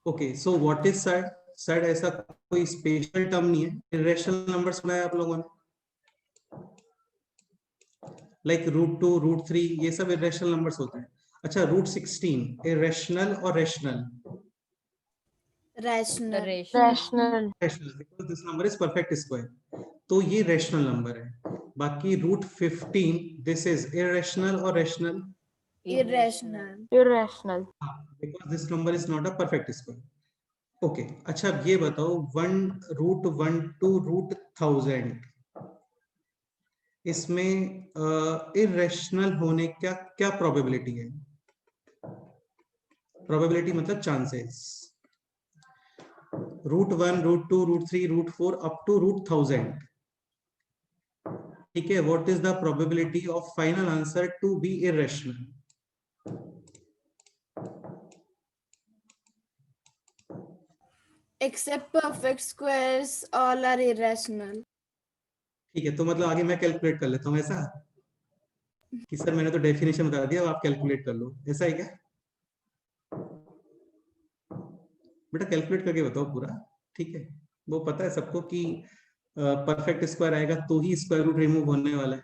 Okay, so what is सड? सड ऐसा कोई स्पेशल टर्म नहीं है, इरेशनल नंबर सुना है आप लोगों ने, लाइक √2 √3 ये सब इरेशनल नंबर्स होते हैं। अच्छा, √16 इरेशनल और rational? Rational. Rational. Rational, because this number is perfect square, तो ये रेशनल नंबर है। बाकी √15 दिस इज इरेशनल और rational? Irrational. Irrational. Because this number is not a perfect square. Okay, अच्छा अब ये बताओ 1 √1 to √1000 इसमें इरेशनल होने क्या क्या प्रोबेबिलिटी है? प्रोबेबिलिटी मतलब चांसेस। √1 √2 √3 √4 अप टू √1000, ठीक है, what is the probability of final answer to be irrational? Except perfect squares, all are irrational. ठीक है, तो मतलब आगे मैं कैलकुलेट कर लेता हूँ ऐसा कि सर मैंने तो डेफिनेशन बता दिया, अब आप कैलकुलेट कर लो, ऐसा है क्या? बेटा कैलकुलेट करके बताओ पूरा, ठीक है, वो पता है सबको कि परफेक्ट स्क्वायर आएगा तो ही स्क्वायर रूट रिमूव होने वाला है।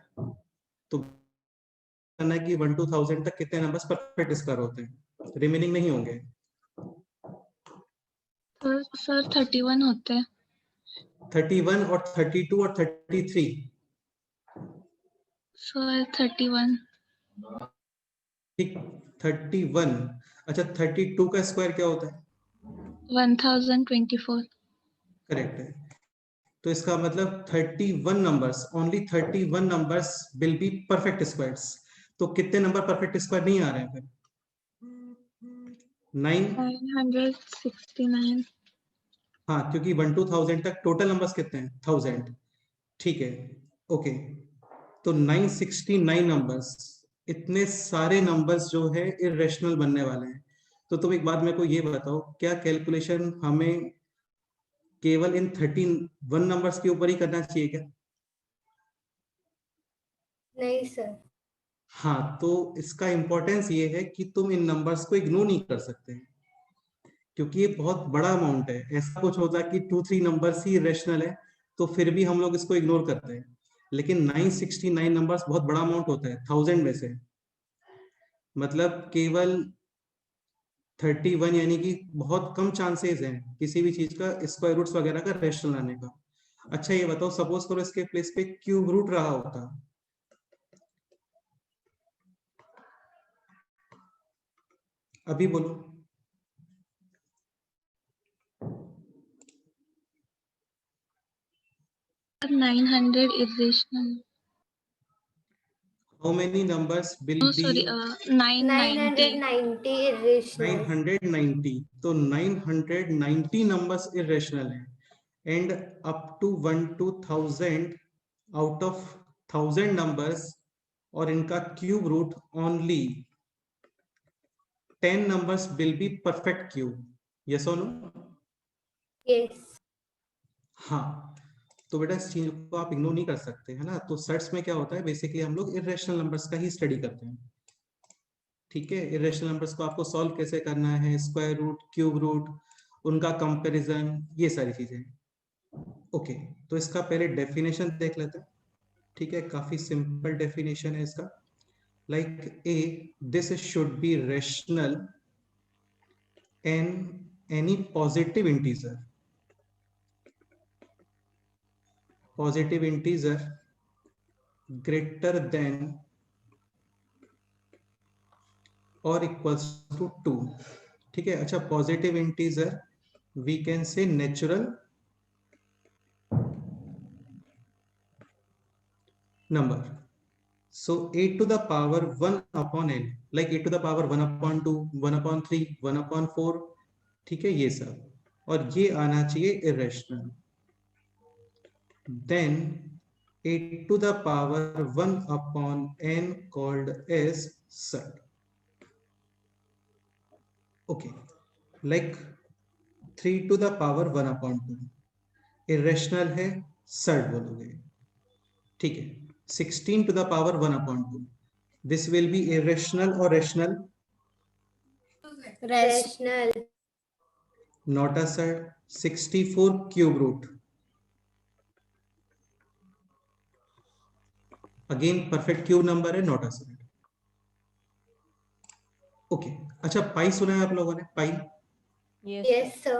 तो करना है कि 1 to 1000 तक कितने नंबर्स परफेक्ट स्क्वायर होते हैं, रिमेनिंग नहीं होंगे। सर 31 होते हैं। 31 और 32 और 33? सर 31। ठीक, 31। अच्छा, 32 का स्क्वायर क्या होता है? 1024। करेक्ट है, तो इसका मतलब 31 numbers, only 31 numbers will be perfect squares. तो कितने नंबर परफेक्ट स्क्वायर नहीं आ रहे हैं फिर? 969। हाँ, क्योंकि 1 to 1000 तक टोटल नंबर्स कितने हैं? 1000, ठीक है, ओके, तो 969 नंबर्स, इतने सारे नंबर्स जो है इरेशनल बनने वाले हैं। तो तुम एक बात मेरे को ये बताओ, क्या कैलकुलेशन हमें केवल इन 31 नंबर्स के ऊपर ही करना चाहिए क्या? नहीं सर। हाँ, तो इसका इंपॉर्टेंस ये है कि तुम इन नंबर्स को इग्नोर नहीं कर सकते, क्योंकि ये बहुत बड़ा अमाउंट है। ऐसा कुछ होता है कि 2-3 नंबर्स ही रेशनल है तो फिर भी हम लोग इसको इग्नोर करते हैं, लेकिन 969 नंबर्स बहुत बड़ा अमाउंट होता है 1000 में से, मतलब केवल 31 यानी कि बहुत कम चांसेस हैं किसी भी चीज का स्क्वायर रूट्स वगैरह का रेशनल आने का। अच्छा ये बताओ, सपोज करो इसके प्लेस पे क्यूब रूट रहा होता, अभी बोलो। 900 irrational. How many numbers will Oh, be? sorry, 990. 990 irrational. 990, तो 990 numbers irrational है, and up to 1 to 1000 out of 1000 numbers और इनका cube root only 10 numbers will be perfect cube. Yes or no? Yes. हाँ, तो बेटा इस चीज को आप इग्नोर नहीं कर सकते, है ना। तो सर्ट्स में क्या होता है, बेसिकली हम लोग इरेशनल नंबर्स का ही स्टडी करते हैं, ठीक है। इरेशनल नंबर्स को आपको सॉल्व कैसे करना है, स्क्वायर रूट, क्यूब रूट, उनका कंपैरिजन, ये सारी चीजें। ओके, तो इसका पहले डेफिनेशन देख लेते हैं, ठीक है। काफी सिंपल डेफिनेशन है इसका, like a this should be rational an any positive integer, positive integer greater than और इक्वल्स टू 2, ठीक है। अच्छा, positive integer we can say natural number. So a to the power 1 upon n, like a to the power 1 upon 2, 1 upon 3, 1 upon 4, ठीक है, ये सब, और ये आना चाहिए irrational. Then a to the power 1 upon n called as surd. Okay, like 3 to the power 1 upon 2 irrational है, surd बोलोगे, ठीक है। 16 to the power 1 upon 2, this will be irrational or rational? Rational. Not a surd 64 cube root, again perfect cube number है, not a surd. Okay, अच्छा pi सुना है आप लोगों ने? पाई, Yes, sir.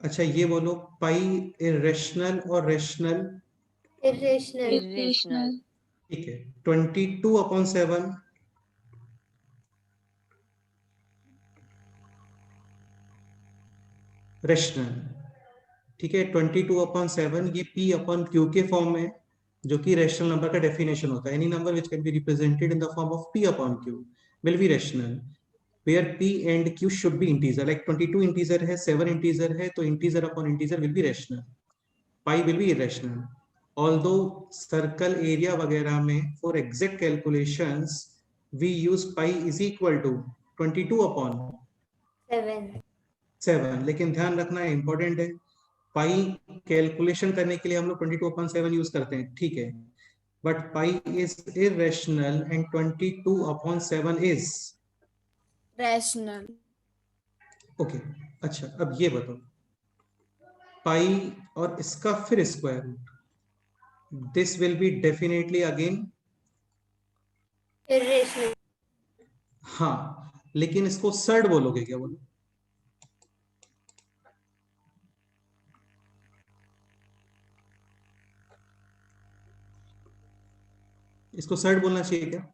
अच्छा ये बोलो, पाई इरेशनल और रेशनल? Irrational. irrational, ठीक है, 22/7 रेशनल, ठीक है। 22/7 ये p अपॉन q के फॉर्म में, जो कि रेशनल नंबर का डेफिनेशन होता है। Any number which can be represented in the form of p upon q will be rational, where p and q should be integer, like 22 integer है, 7 integer है, तो integer upon integer will be rational, pi will be irrational. Although circle area वगैरह में for exact calculations we use pi is equal to 22/7, 7. लेकिन ध्यान रखना है, important है, पाई कैलकुलेशन करने के लिए हम लोग 22/7 यूज करते हैं, ठीक है, but pi is irrational and 22/7 is rational, okay. अच्छा अब ये बताओ, पाई और इसका फिर square root, this will be definitely again, Irrational. हाँ, लेकिन इसको सर्ड बोलोगे क्या? बोलो, इसको सर्ड बोलना चाहिए क्या?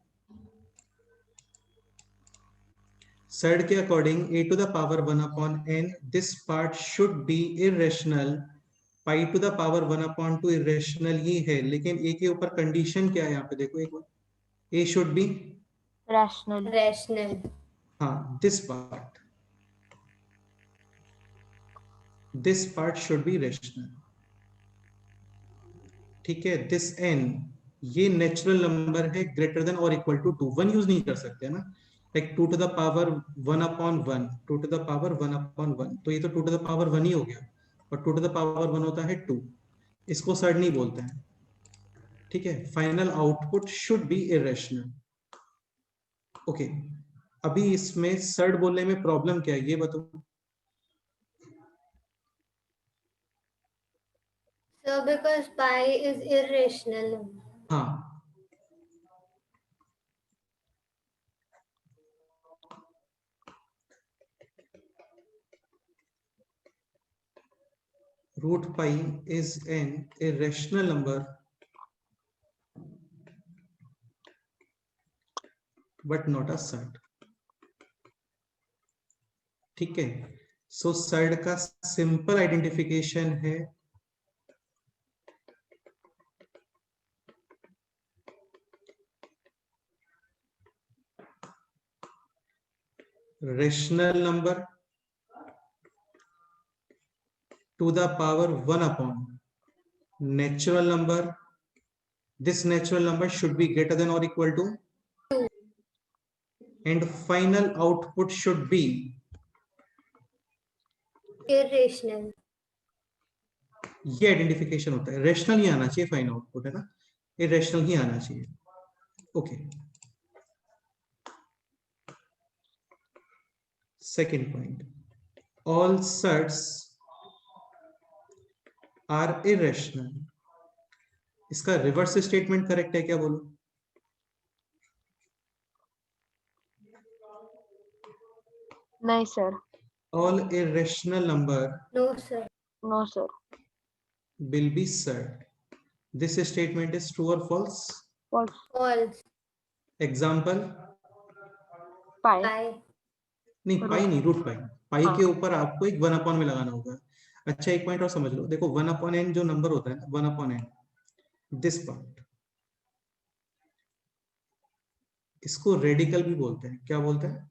सर्ड के according a to the power 1/n, this part should be irrational, pi to the power 1/2 irrational ही है, लेकिन a के ऊपर कंडीशन क्या है यहाँ पे देखो एक बार, a should be rational, Rational. हाँ, this part should be rational, ठीक है। this n ये नेचुरल नंबर है ग्रेटर देन और इक्वल टू 2, 1 यूज नहीं कर सकते है ना, like 2 to the power 1/1, 2 to the power 1/1, तो ये तो 2 to the power 1 ही हो गया, और 2 to the power 1 होता है 2, इसको सर्ड नहीं बोलते हैं, ठीक है। Final output should be irrational, okay. अभी इसमें सर्ड बोलने में प्रॉब्लम क्या है ये बताओ? So because pi is irrational number. हाँ, root pi is an irrational number but not a surd, ठीक है। सो सर्ड का सिंपल आइडेंटिफिकेशन है rational number to the power 1/, natural number, this natural number should be greater than or equal to 2. and final output should be Irrational. ये identification होता है, rational ही आना चाहिए final output, है ना, इरेशनल ही आना चाहिए, okay. Second point, all surds are irrational, इसका रिवर्स स्टेटमेंट करेक्ट है क्या? बोलो, नहीं sir, all irrational number No, sir. No sir, will be surd. This statement is true or false? false, False. Example, pi, Pi. नहीं पाई नहीं, root pi, पाई हाँ। के ऊपर आपको एक 1/n में लगाना होगा। अच्छा एक पॉइंट और समझ लो, देखो 1/n जो नंबर होता है, 1/n, दिस पार्ट, इसको रेडिकल भी बोलते हैं, क्या बोलते हैं?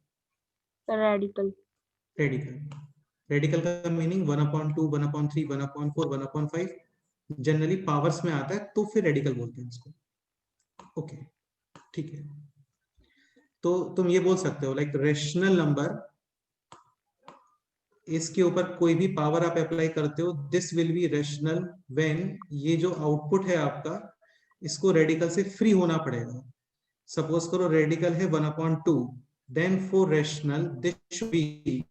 Radical, radical. रेडिकल का मीनिंग 1/2, 1/3, 1/4, 1/5 जनरली पावर्स में आता है, तो फिर रेडिकल बोलते हैं इसको, ओके, ठीक है। तो तुम ये बोल सकते हो लाइक रेशनल नंबर, इसके ऊपर कोई भी पावर आप अप्लाई करते हो, this will be rational when ये जो आउटपुट है आपका, इसको रेडिकल से फ्री होना पड़ेगा। सपोज करो रेडिकल है 1/2, then for rational this should be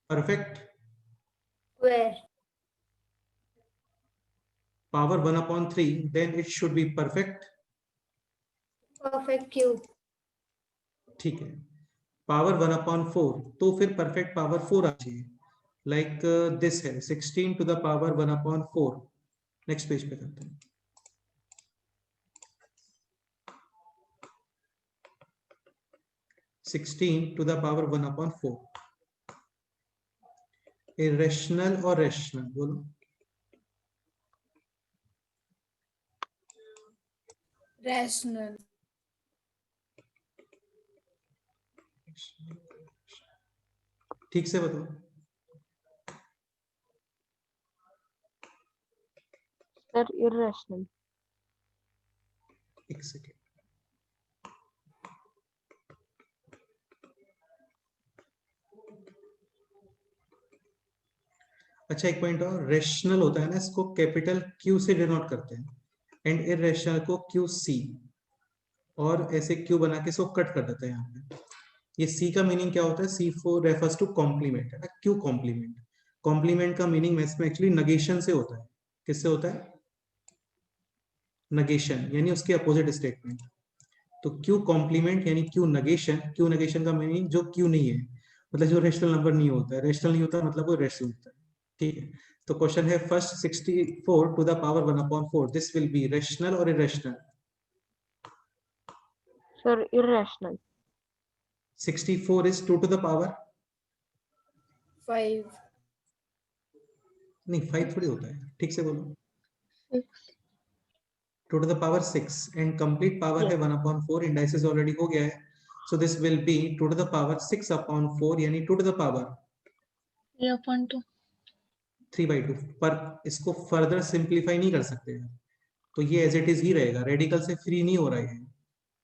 perfect. Where? Power 1/3, then it should be perfect. Perfect cube. ठीक है, पावर 1/4 तो फिर परफेक्ट पावर 4 आ चाहिए, लाइक दिस है 16 to the power 1/4. Next page पे करते हैं. (16 to the power 1/4). इरेशनल और रेशनल बोलो. rational, ठीक से बताओ. Sir, irrational. एक सेकेंड. अच्छा, एक पॉइंट और, रेशनल होता है ना, इसको कैपिटल क्यू से डिनोट करते हैं, एंड इरेशनल को क्यू सी, और ऐसे क्यू बना के इसको कट कर देते हैं यहाँ पे. ये सी का मीनिंग क्या होता है? सी फॉर रेफर्स टू कॉम्प्लीमेंट, है ना, क्यू कॉम्प्लीमेंट. कॉम्प्लीमेंट का मीनिंग इसमें एक्चुअली नगेशन से होता है. किससे होता है? नगेशन, यानी उसके अपोजिट स्टेटमेंट. तो क्यू कॉम्प्लीमेंट यानी क्यू नगेशन. क्यू नगेशन का मीनिंग जो क्यू नहीं है, मतलब जो रेशनल नंबर नहीं होता है. रेशनल नहीं होता मतलब वो रेशनल होता है. ठीक है, तो क्वेश्चन है first 64 to the power 1/4, this will be rational or irrational. Sir, irrational. 64 is 2 to the power, 5, नहीं 5 थोड़ी होता है, ठीक से बोलो. 6. 2 to the power 6 and complete power है 1/4. इंडाइसिस ऑलरेडी हो गया है, so this will be 2 to the power 6/4 यानी 2 to the power 3/2. 3/2. पर इसको फर्दर सिंप्लीफाई नहीं कर सकते हैं, तो ये एज इट इज ही रहेगा, रेडिकल से फ्री नहीं हो रहा है.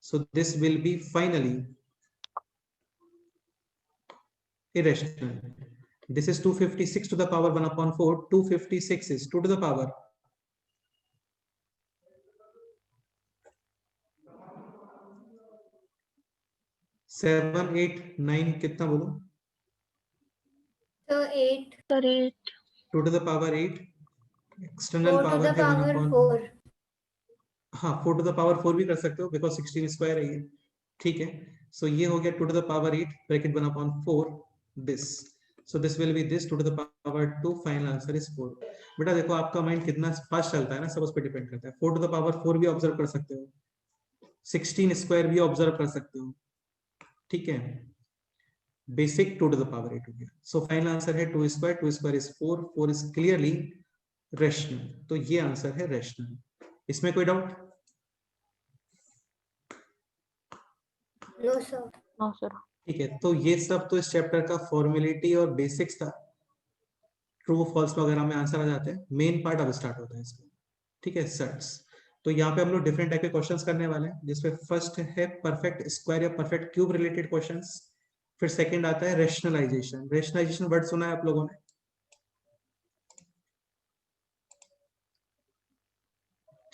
सो this will B finally irrational. This is 256 to the power 1/4. 256 is 2 to the power 7, 8, 9. कितना बोलो? So 8. Sir, 8. 2 to the power 8. External 4 to power the है power 1/4. 4. हाँ, 4 to the power 4 भी कर सकते हो, बिकॉज 16 स्क्वायर है ये. ठीक है, सो ये हो गया 2 to the power 8 bracket 1/4 this. So this will B this 2 to the power 2. Final answer is 4. बेटा देखो आपका माइंड कितना फास्ट चलता है ना, सब उस पर डिपेंड करता है. 4 to the power 4 भी ऑब्जर्व कर सकते हो, 16 स्क्वायर भी ऑब्जर्व कर सकते हो. ठीक है, बेसिक 2 to the power 8 हो गया. सो फाइनल आंसर है 2 square. 2 square is 4. 4 is clearly rational. तो ये आंसर है रेशनल. इसमें कोई doubt? No, sir. No, sir. ठीक है, तो ये सब तो इस चैप्टर का फॉर्मेलिटी और बेसिक्स था. ट्रू फॉल्स वगैरह में आंसर आ जाते हैं. मेन पार्ट अब स्टार्ट होता है इसका. ठीक है, सेट्स. तो यहाँ पे हम लोग डिफरेंट टाइप के क्वेश्चंस करने वाले हैं, जिसमें फर्स्ट है परफेक्ट स्क्वायर या परफेक्ट क्यूब रिलेटेड क्वेश्चंस. फिर सेकंड आता है रेशनलाइजेशन. रेशनलाइजेशन वर्ड सुना है आप लोगों ने?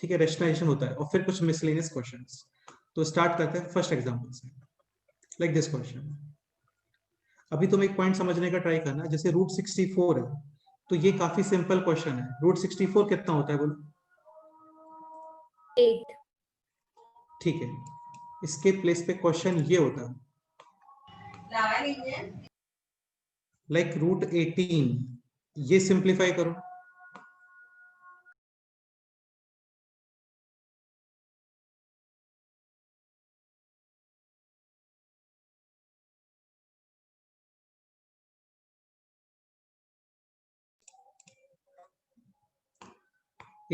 ठीक है, रेशनलाइजेशन होता है. और फिर कुछ मिसलेनियस क्वेश्चंस. तो स्टार्ट करते हैं फर्स्ट एग्जांपल से, लाइक दिस क्वेश्चन. अभी तुम एक पॉइंट समझने का ट्राई करना, जैसे √64 है, तो ये काफी सिंपल क्वेश्चन है. √64 कितना होता है बोलो? 8. ठीक है, इसके प्लेस पे क्वेश्चन ये होता है, लाइक √18. ये सिंप्लीफाई करो.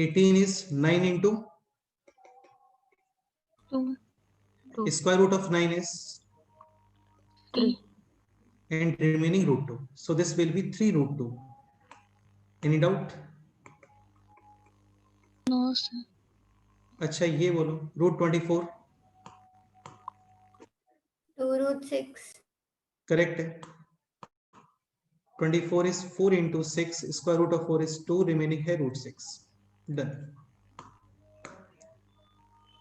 (18 is 9 into Two. square root of 9 is 3. and remaining √2. So this will be 3√2. Any doubt? No, sir. अच्छा, ये बोलो √24. 2√6. करेक्ट है. 24 is 4 into 6. Square root of 4 is 2. Remaining है √6. Done.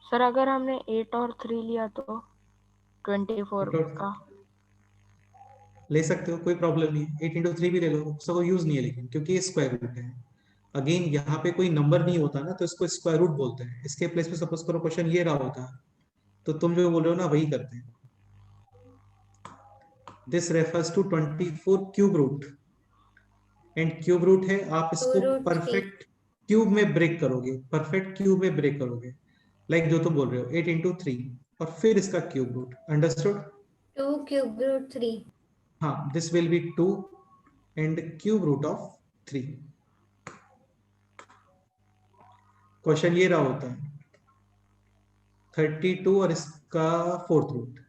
सर अगर हमने 8 और 3 लिया तो 24 8 और- का ले सकते हो, कोई प्रॉब्लम नहीं है। 8 इंटू 3 भी ले लो, उसको यूज नहीं है लेकिन, क्योंकि ये स्क्वायर रूट है। अगेन यहाँ पे कोई नंबर नहीं होता ना, तो इसको स्क्वायर रूट बोलते हैं। इसके प्लेस पे सपोज करो क्वेश्चन ये रहा होता, तो तुम जो बोल रहे हो ना वही करते हैं। This refers to 24 cube root, and cube root है, आप 2 इसको root 3. परफेक्ट क्यूब में ब्रेक करोगे, परफेक्ट क्यूब में ब्रेक करोगे, लाइक जो तुम बोल रहे हो 8 इंटू 3 और फिर इसका cube root. Understood? 2 cube root 3. हाँ, this will be 2 and cube root of 3। Question ये रहा होता है 32 और इसका फोर्थ रूट,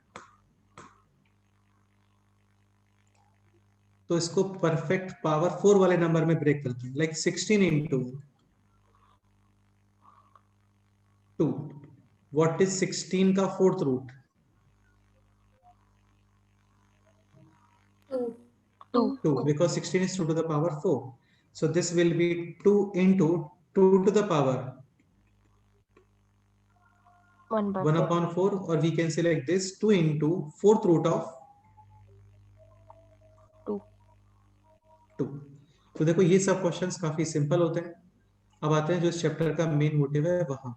तो इसको परफेक्ट पावर 4 वाले नंबर में ब्रेक करते हैं, लाइक 16 इंटू 2। व्हाट इज 16 का fourth root? 2. 2. 2, because 16 is 2 to the power 4. So this will be 2 into 2 to the power 1 by 1 4. upon 4, or we can say like this, 2 into fourth root of 2. 2। तो देखो ये सब questions काफी simple होते हैं। अब आते हैं जो इस चैप्टर का मेन मोटिव है वहां।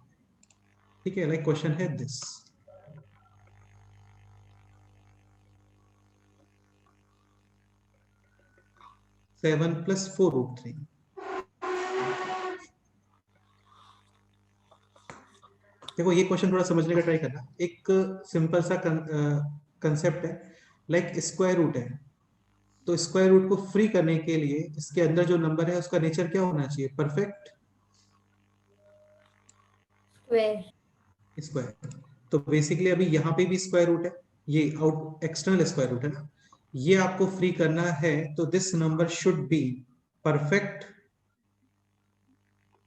ठीक है, लाइक क्वेश्चन है दिस, सेवन प्लस 4 रूट 3। देखो ये क्वेश्चन थोड़ा समझने का ट्राई करना। एक सिंपल सा कंसेप्ट है, लाइक स्क्वायर रूट है, तो स्क्वायर रूट को फ्री करने के लिए इसके अंदर जो नंबर है उसका नेचर क्या होना चाहिए? Perfect Square. स्क्वायर। तो बेसिकली अभी यहाँ पे भी स्क्वायर रूट है, ये आउट एक्सटर्नल स्क्वायर रूट है ना, ये आपको फ्री करना है, तो this number should be perfect.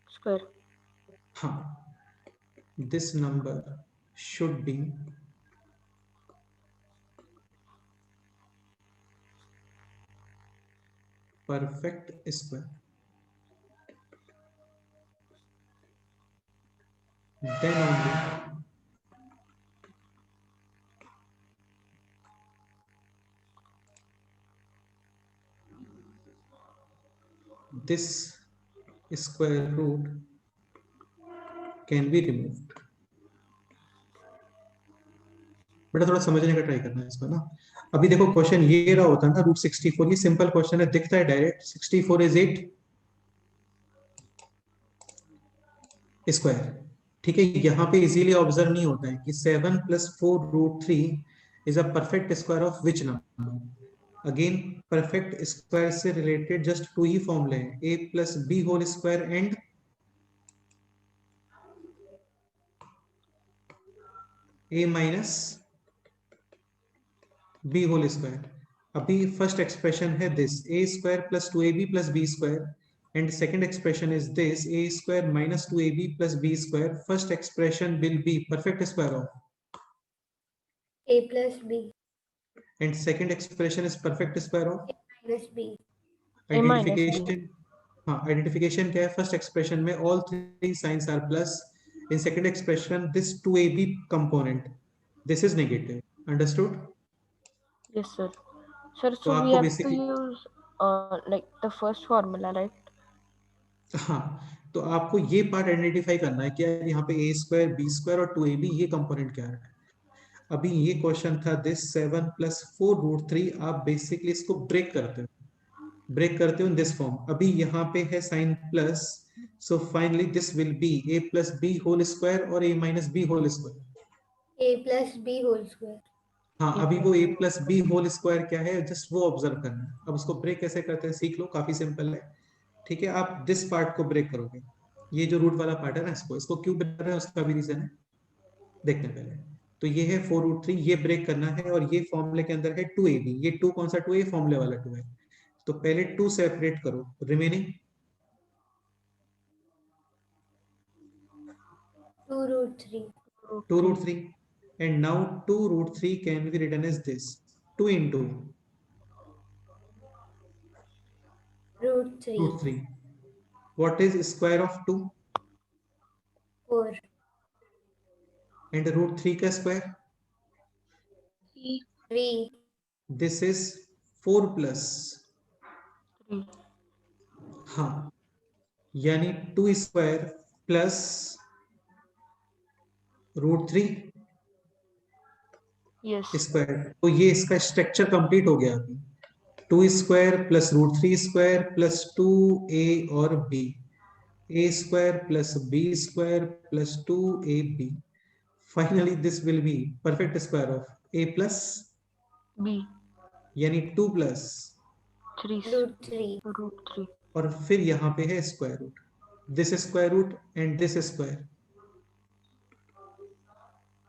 Square. हाँ, this number should be perfect square, then only this square root can be removed। बेटा थोड़ा समझने का ट्राई करना है इसको ना। अभी देखो क्वेश्चन ये रहा होता है ना, रूट 64, ये सिंपल क्वेश्चन है, दिखता है डायरेक्ट, 64 इज 8 स्क्वायर। ठीक है, यहाँ पे इजीली ऑब्जर्व नहीं होता है कि 7 plus 4 root 3 is a perfect square of which number. Again perfect square से रिलेटेड जस्ट 2 ही फॉर्मूले हैं, a plus b whole square and a minus b whole square. अभी फर्स्ट एक्सप्रेशन है this a square plus 2ab plus B square, and second expression is this a square minus 2ab plus b square. First expression will be perfect square of A plus B. and second expression is perfect square of Minus B. A minus B. identification। हाँ, identification क्या है? First expression में all three signs are plus, in second expression this 2ab component this is negative। Understood? Yes, sir. Sir, तो so we आपको have to basically use like the first formula, right? हाँ, तो आपको ये part identify करना है कि यार यहाँ पे ए स्क्वायर बी स्क्वायर और 2ab ये कंपोनेंट क्या है। अभी ये क्वेश्चन था दिस 7 प्लस 4 रूट 3, आप बेसिकली इसको ब्रेक करते हो इन दिस फॉर्म। अभी यहाँ पे है sign plus, so finally this will be a plus b whole square और a minus b whole square. A plus B whole square. हाँ, अभी वो a plus b whole square क्या है जस्ट वो ऑब्जर्व करना है। अब उसको ब्रेक कैसे करते हैं सीख लो, काफी सिंपल है। ठीक है, आप दिस पार्ट को ब्रेक करोगे, ये जो रूट वाला पार्ट है ना, इसको क्यों ब्रेक कर रहे हैं उसका भी रीजन है, देखते हैं पहले। तो ये है 4 रूट 3, ये ब्रेक करना है, और ये फॉर्मूले के अंदर है 2ab। ये 2 कौन सा 2 है? फॉर्मूले वाला 2 है। तो पहले 2 सेपरेट करो, remaining 2 root 3. 2 root 3, and now 2 root 3 can be written as this, 2 into Root 3. root 3। What is square of 2 4. and root 3 का square? 3. This is 4 plus 3. हाँ, यानी 2 स्क्वायर प्लस √3 Yes. स्क्वायर। तो ये इसका स्ट्रक्चर कंप्लीट हो गया अभी। 2 square plus √3 square plus 2a और b, a square plus b square plus 2ab। Finally this will be perfect square of a plus B. यानी 2 प्लस 3. √3. √3. और फिर यहाँ पे है square root, this square root and this square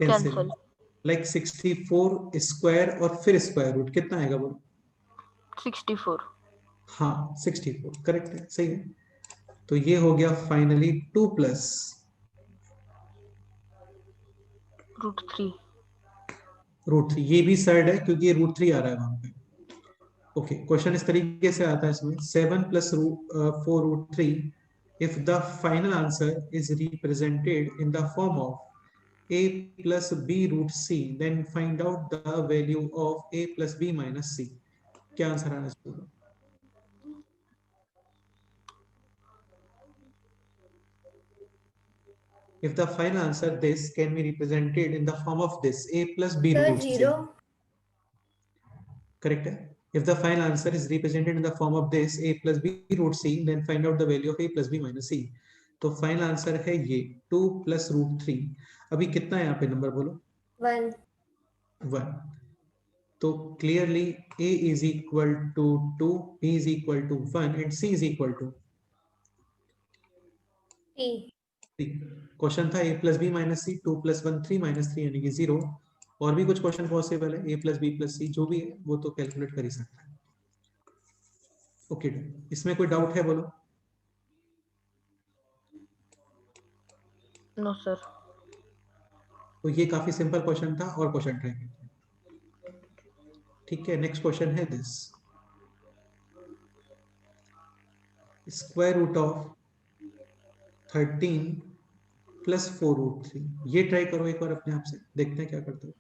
cancel, Cancel. Like 64 square और फिर square root कितना आएगा बोलो? 64. हाँ 64 करेक्ट है, सही है। तो ये हो गया फाइनली 2 प्लस √3. √3। ये भी सर्ड है क्योंकि ये √3 आ रहा है वहां पे। ओके, क्वेश्चन इस तरीके से आता है इसमें 7 plus 4 √3 if the final answer is represented in the form of a plus b root c, then find out the value of a plus b minus c। क्या आंसर आना चाहिए? If the final answer this can be represented in the form of this a plus b Sir, root c, 0. correct है? If the final answer is represented in the form of this a plus b root c, then find out the value of a plus b minus c। तो final answer है ये 2 plus √3। अभी कितना है यहाँ पे number बोलो? 1. 1। तो clearly a is equal to 2, b is equal to 1 and c is equal to 3. 3। Question था a plus b minus c, 2 plus 1 3 minus 3 यानी कि 0। और भी कुछ क्वेश्चन पॉसिबल है, a plus b plus c जो भी है वो तो कैलकुलेट कर ही सकता है। ओके, इसमें कोई डाउट है बोलो? No, sir. तो ये काफी सिंपल क्वेश्चन था और क्वेश्चन ट्राई करते हैं। ठीक है, नेक्स्ट क्वेश्चन है this, square root of 13 plus 4 √3। ये ट्राई करो एक बार अपने आप से, देखते हैं क्या करते हो।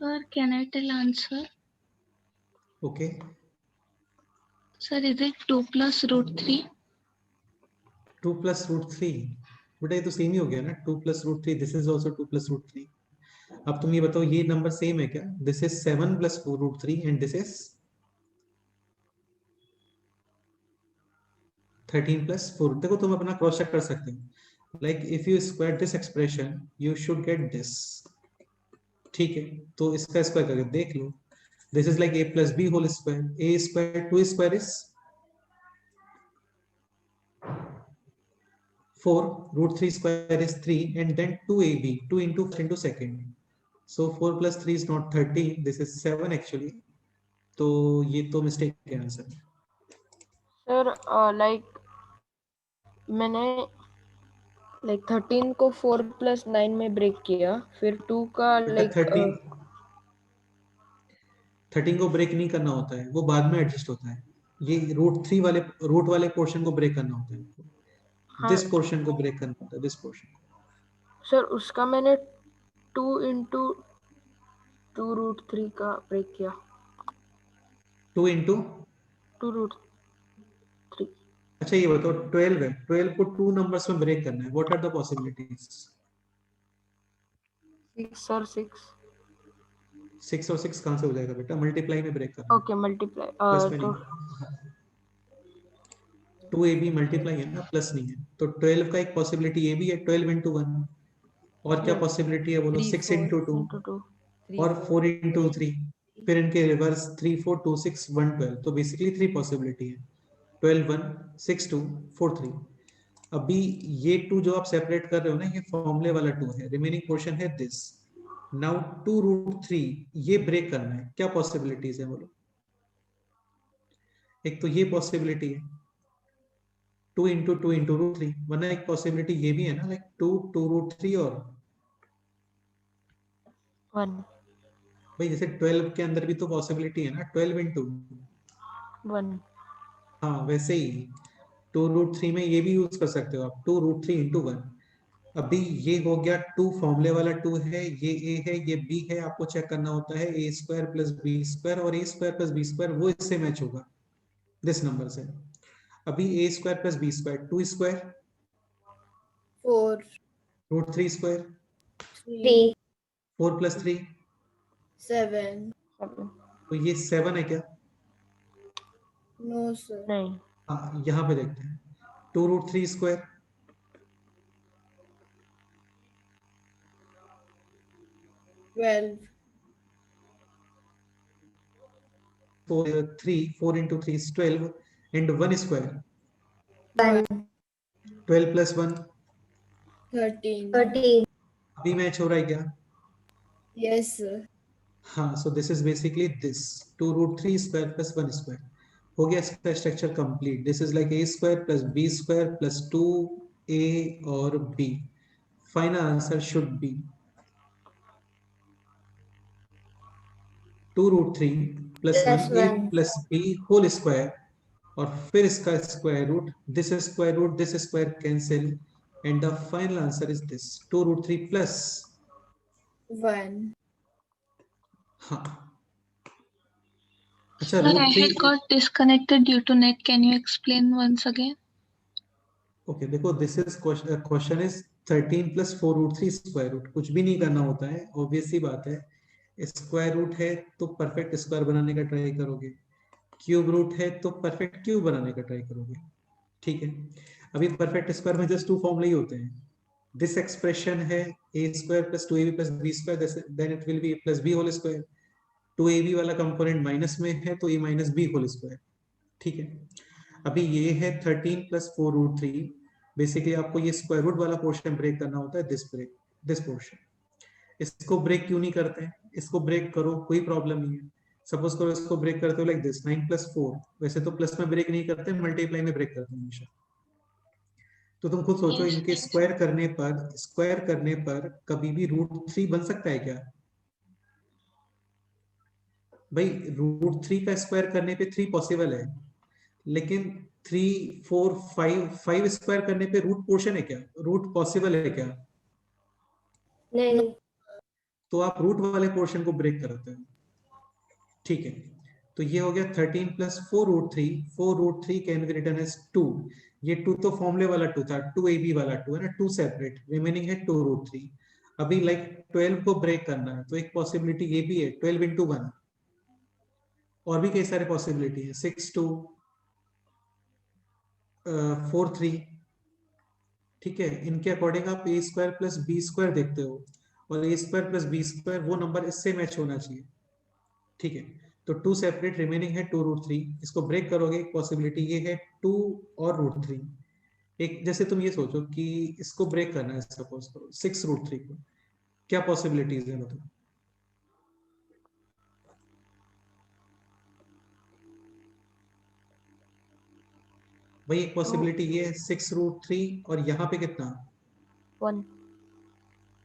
Sir, can I tell answer? Okay, Sir, is it 2 plus √3? 2 plus √3 बेटा ये तो सेम ही हो गया ना, 2 plus √3, this is also 2 plus √3। अब तुम ये बताओ ये नंबर सेम है क्या? This is 7 plus 4 √3 and this is 13 plus 4। देखो तुम अपना क्रॉस चेक कर सकते हो, like if you square this expression you should get this. ठीक है, तो इसका स्क्वायर करके देख लो, this is like a plus b whole square, a square 2 square is 4, √3 square is 3 and then 2ab, 2 into second, so 4 plus 3 is not 13, this is 7 actually। तो ये तो मिस्टेक है आंसर। Sir, like मैंने like 13 को 4 plus 9 में break किया, फिर 2 का like 13 को ब्रेक नहीं करना होता है, वो बाद में एडजस्ट होता है। ये रूट वाले पोर्शन को ब्रेक करना होता है, हाँ दिस पोर्शन को ब्रेक करना होता है, दिस पोर्शन। सर उसका मैंने 2 into 2 √3 का ब्रेक किया। 2 into 2 √3। अच्छा ये बताओ 12 है, 12 को 2 नंबर्स में ब्रेक करना है, व्हाट आर द पॉसिबिलिटीज? 6 और 6. 6 और 6 कहाँ से हो जाएगा बेटा, मल्टीप्लाई में ब्रेक करना है, ओके मल्टीप्लाई प्लस में तो नहीं। 2ab मल्टीप्लाई है ना, प्लस नहीं है। तो 12 का एक पॉसिबिलिटी ये भी है, 12 into 1। और क्या Yes. पॉसिबिलिटी है बोलो, 3, 6 into 2 into 2. और 4 into 3, फिर इनके रिवर्स 3 4 2 6 1 12। तो बेसिकली 3 पॉसिबिलिटी है, 12 1 6 2 4 3। अभी ये 2 जो आप सेपरेट कर रहे हो ना, ये फॉर्मूले वाला 2 है, रिमेनिंग पोर्शन है दिस। नाउ 2√3 ये ब्रेक करना है, क्या पॉसिबिलिटीज है बोलो। एक तो ये पॉसिबिलिटी है 2 into 2 into √3, वरना एक पॉसिबिलिटी ये भी है ना, लाइक 2 2√3 और 1 भाई जैसे 12 के अंदर भी तो पॉसिबिलिटी है ना, 12 into 1. हाँ वैसे ही 2√3 में ये भी यूज कर सकते हो आप, 2√3 into 1। अभी ये हो गया 2 फॉर्मूले वाला 2 है, ये a है ये b है, आपको चेक करना होता है a square plus B square, और a square plus B square वो इससे मैच होगा दिस नंबर से। अभी a square plus B square 2 square 4, √3 square 3, 4 plus 3, 7. तो ये 7 है क्या? No, sir. नहीं. हाँ यहाँ पे देखते हैं 2√3 square 12. 4 into 3 is 12 and 1 square 1, 12 plus 1 13. 13, अभी मैच हो रहा है क्या? Yes, sir. हाँ, so this is basically this 2√3 square plus 1 square हो गया इसका structure complete. This is like a square plus b square plus 2a और b। Final answer should be 2√3 plus 1 plus a 1, plus b whole square, और फिर इसका square root, this square root this square cancel, and the final answer is this 2√3 plus 1. हाँ अच्छा Sir, I √3 had got disconnected due to net. Can you explain once again? Okay देखो this is question is 13 plus 4√3 square root, कुछ भी नहीं करना होता है, obvious सी बात है। स्क्वायर रूट है तो परफेक्ट स्क्वायर बनाने का ट्राई करोगे, क्यूब रूट है तो परफेक्ट क्यूब बनाने का ट्राई करोगे, ठीक है। अभी परफेक्ट स्क्वायर में जस्ट 2 फॉर्मूले ही होते हैं। दिस एक्सप्रेशन है a square plus 2ab plus b square, then it will be a plus b whole square. 2ab वाला कंपोनेंट माइनस में है तो a minus b whole square, ठीक है। अभी ये है 13 प्लस 4√3, बेसिकली आपको ये स्क्वायर रूट वाला पोर्शन ब्रेक करना होता है, दिस पोर्शन। इसको ब्रेक क्यों नहीं करते हैं, इसको ब्रेक करो कोई प्रॉब्लम नहीं है। सपोज करो इसको ब्रेक करते हो लाइक दिस 9 प्लस 4, वैसे तो प्लस में ब्रेक नहीं करते, मल्टीप्लाई में ब्रेक करते हैं हमेशा। तो तुम खुद सोचो Yes, इनके स्क्वायर करने पर कभी भी √3 बन सकता है क्या? भाई √3 का स्क्वायर करने पे 3 पॉसिबल है, लेकिन 3 4 5 स्क्वायर करने पे रूट पोर्शन है क्या, रूट पॉसिबल है क्या? नहीं, तो आप रूट वाले पोर्शन को ब्रेक करते हो, ठीक है। तो ये हो गया 13 plus 4√3, 4√3 can be written as 2। ये 2 तो फॉर्मूले वाला 2 था, 2ab वाला 2 है ना, 2 सेपरेट, रिमेनिंग है 2√3। अभी लाइक 12 को ब्रेक करना है तो एक पॉसिबिलिटी ये भी है 12 into 1, और भी कई सारे पॉसिबिलिटी है 6 2 4 3, ठीक है। इनके अकॉर्डिंग आप a square plus B square देखते हो, और a square plus B square वो नंबर इससे मैच होना चाहिए, ठीक है। तो 2 सेपरेट, रिमेनिंग है 2√3। इसको ब्रेक करोगे एक पॉसिबिलिटी ये है 2 और √3। एक जैसे तुम ये सोचो कि इसको ब्रेक करना है, सपोज करो 6√3 को, क्या पॉसिबिलिटीज है बताओ। भाई एक पॉसिबिलिटी ये है 6√3, और यहाँ पे कितना, 1.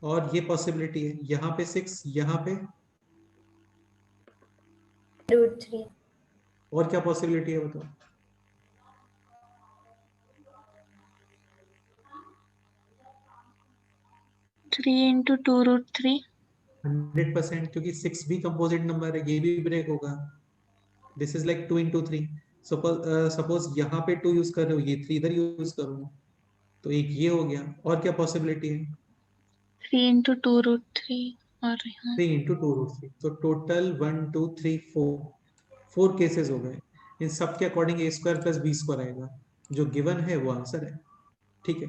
और ये पॉसिबिलिटी है यहाँ पे 6, यहाँ पे, √3, और क्या पॉसिबिलिटी है बताओ। 3 into 2√3. 100%, क्योंकि 6 भी कंपोजिट नंबर है, ये भी ब्रेक होगा। This is like 2 into 3। Suppose यहाँ पे 2 यूज कर रहे हो, ये 3 इधर यूज करो, तो एक ये हो गया। और क्या पॉसिबिलिटी है? 3 into 2 root 3 और यहाँ 3 into 2 root 3, तो टोटल 1 2 3 4 केसेस हो गए। इन सब के according a square plus B square आएगा, जो गिवन है वो आंसर है। ठीक है,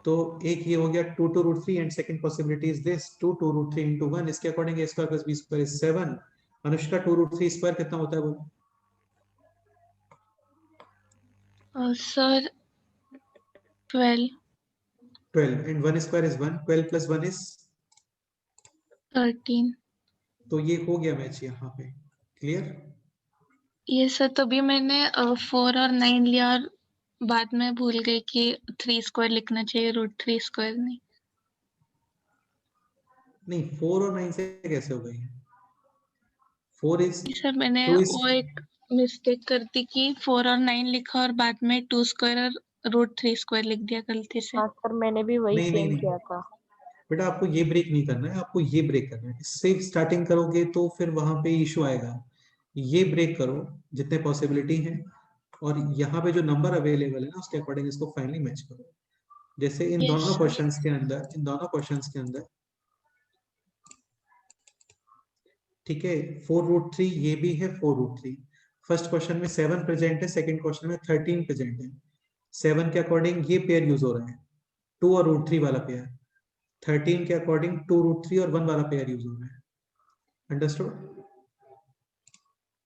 तो एक ये हो गया 2 2 root 3 and second possibility is this 2 2 root 3 into 1, इसके according a square plus B square is 7। Anushka 2 root 3 square कितना होता है बोलो? Sir 12 12 and 1 square is 1, 12 plus 1 is 13। तो ये हो गया मैच यहाँ पे। क्लियर? ये सर तभी मैंने 4 और 9 लिया और बाद में भूल गई कि 3 स्क्वायर लिखना चाहिए, रूट 3 स्क्वायर नहीं। नहीं, 4 और 9 से कैसे हो गई? 4 इज जी सर मैंने 2 इज वो एक मिस्टेक कर दी कि 4 और 9 लिखा और बाद में 2 स्क्वायर और रूट 3 स्क्वायर लिख दिया गलती से। हाँ सर मैंने भी वही नहीं, नहीं, सेम नहीं। किया था। बेटा आपको ये ब्रेक नहीं करना है, आपको ये ब्रेक करना है। इससे स्टार्टिंग करोगे तो फिर वहां पे इशू आएगा। ये ब्रेक करो जितने पॉसिबिलिटी हैं, और यहाँ पे जो नंबर अवेलेबल है ना उसके अकॉर्डिंग इसको फाइनली मैच करो। जैसे इन Yes, दोनों sir. क्वेश्चंस के अंदर ठीक है, 4 root 3 ये भी है 4 root 3। फर्स्ट क्वेश्चन में 7 प्रेजेंट है, सेकंड क्वेश्चन में 13 प्रेजेंट है। 7 के अकॉर्डिंग ये पेयर यूज हो रहा है, 2 और रूट 3 वाला पेयर। 13 के अकॉर्डिंग 2 root 3 और 1 वाला पेयर यूज हो रहा है। अंडरस्टूड?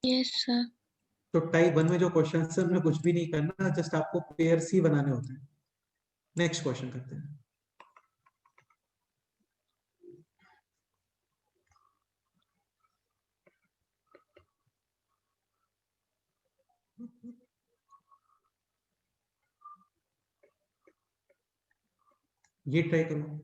Yes, sir. तो टाइप 1 में जो क्वेश्चन है उनमें कुछ भी नहीं करना, जस्ट आपको पेयर्स ही बनाने होते हैं। नेक्स्ट क्वेश्चन करते हैं। ये ट्राई करो।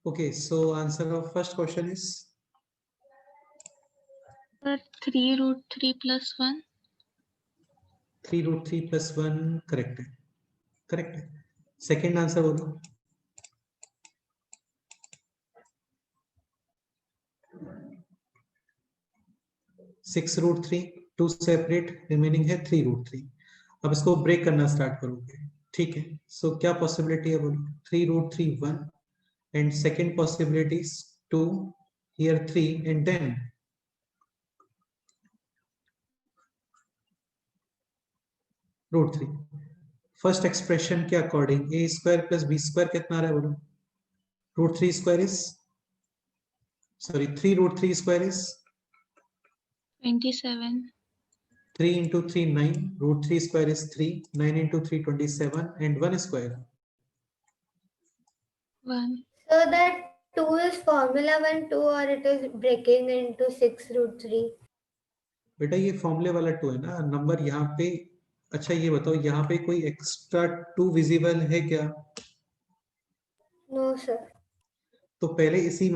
Okay, so answer of first question is Sir, 3 root 3 plus 1. 3 root 3 plus 1 correct है, correct है। सेकेंड आंसर बोलो। सिक्स रूट 3, 2 सेपरेट, रिमेनिंग है 3 root 3। अब इसको ब्रेक करना स्टार्ट करोगे, ठीक है। सो क्या पॉसिबिलिटी है बोलो? 3 root 3 1 and second possibility 2, here 3 and then root 3। First expression के according a square plus B square कितना आ रहा है बोलो? Root 3 square is, sorry 3 root 3 square is 27. 3 into 3 9, root 3 square is 3, 9 into 3 27 and 1 square 1. So that 2 is formula 1 2 or it is breaking into 6 root 3? बेटा ये फॉर्मूले वाला 2 है ना, नंबर यहाँ पे। अच्छा ये बताओ यहाँ पे कोई एक्स्ट्रा 2 विजिबल है क्या? No, sir. तो पहले इसी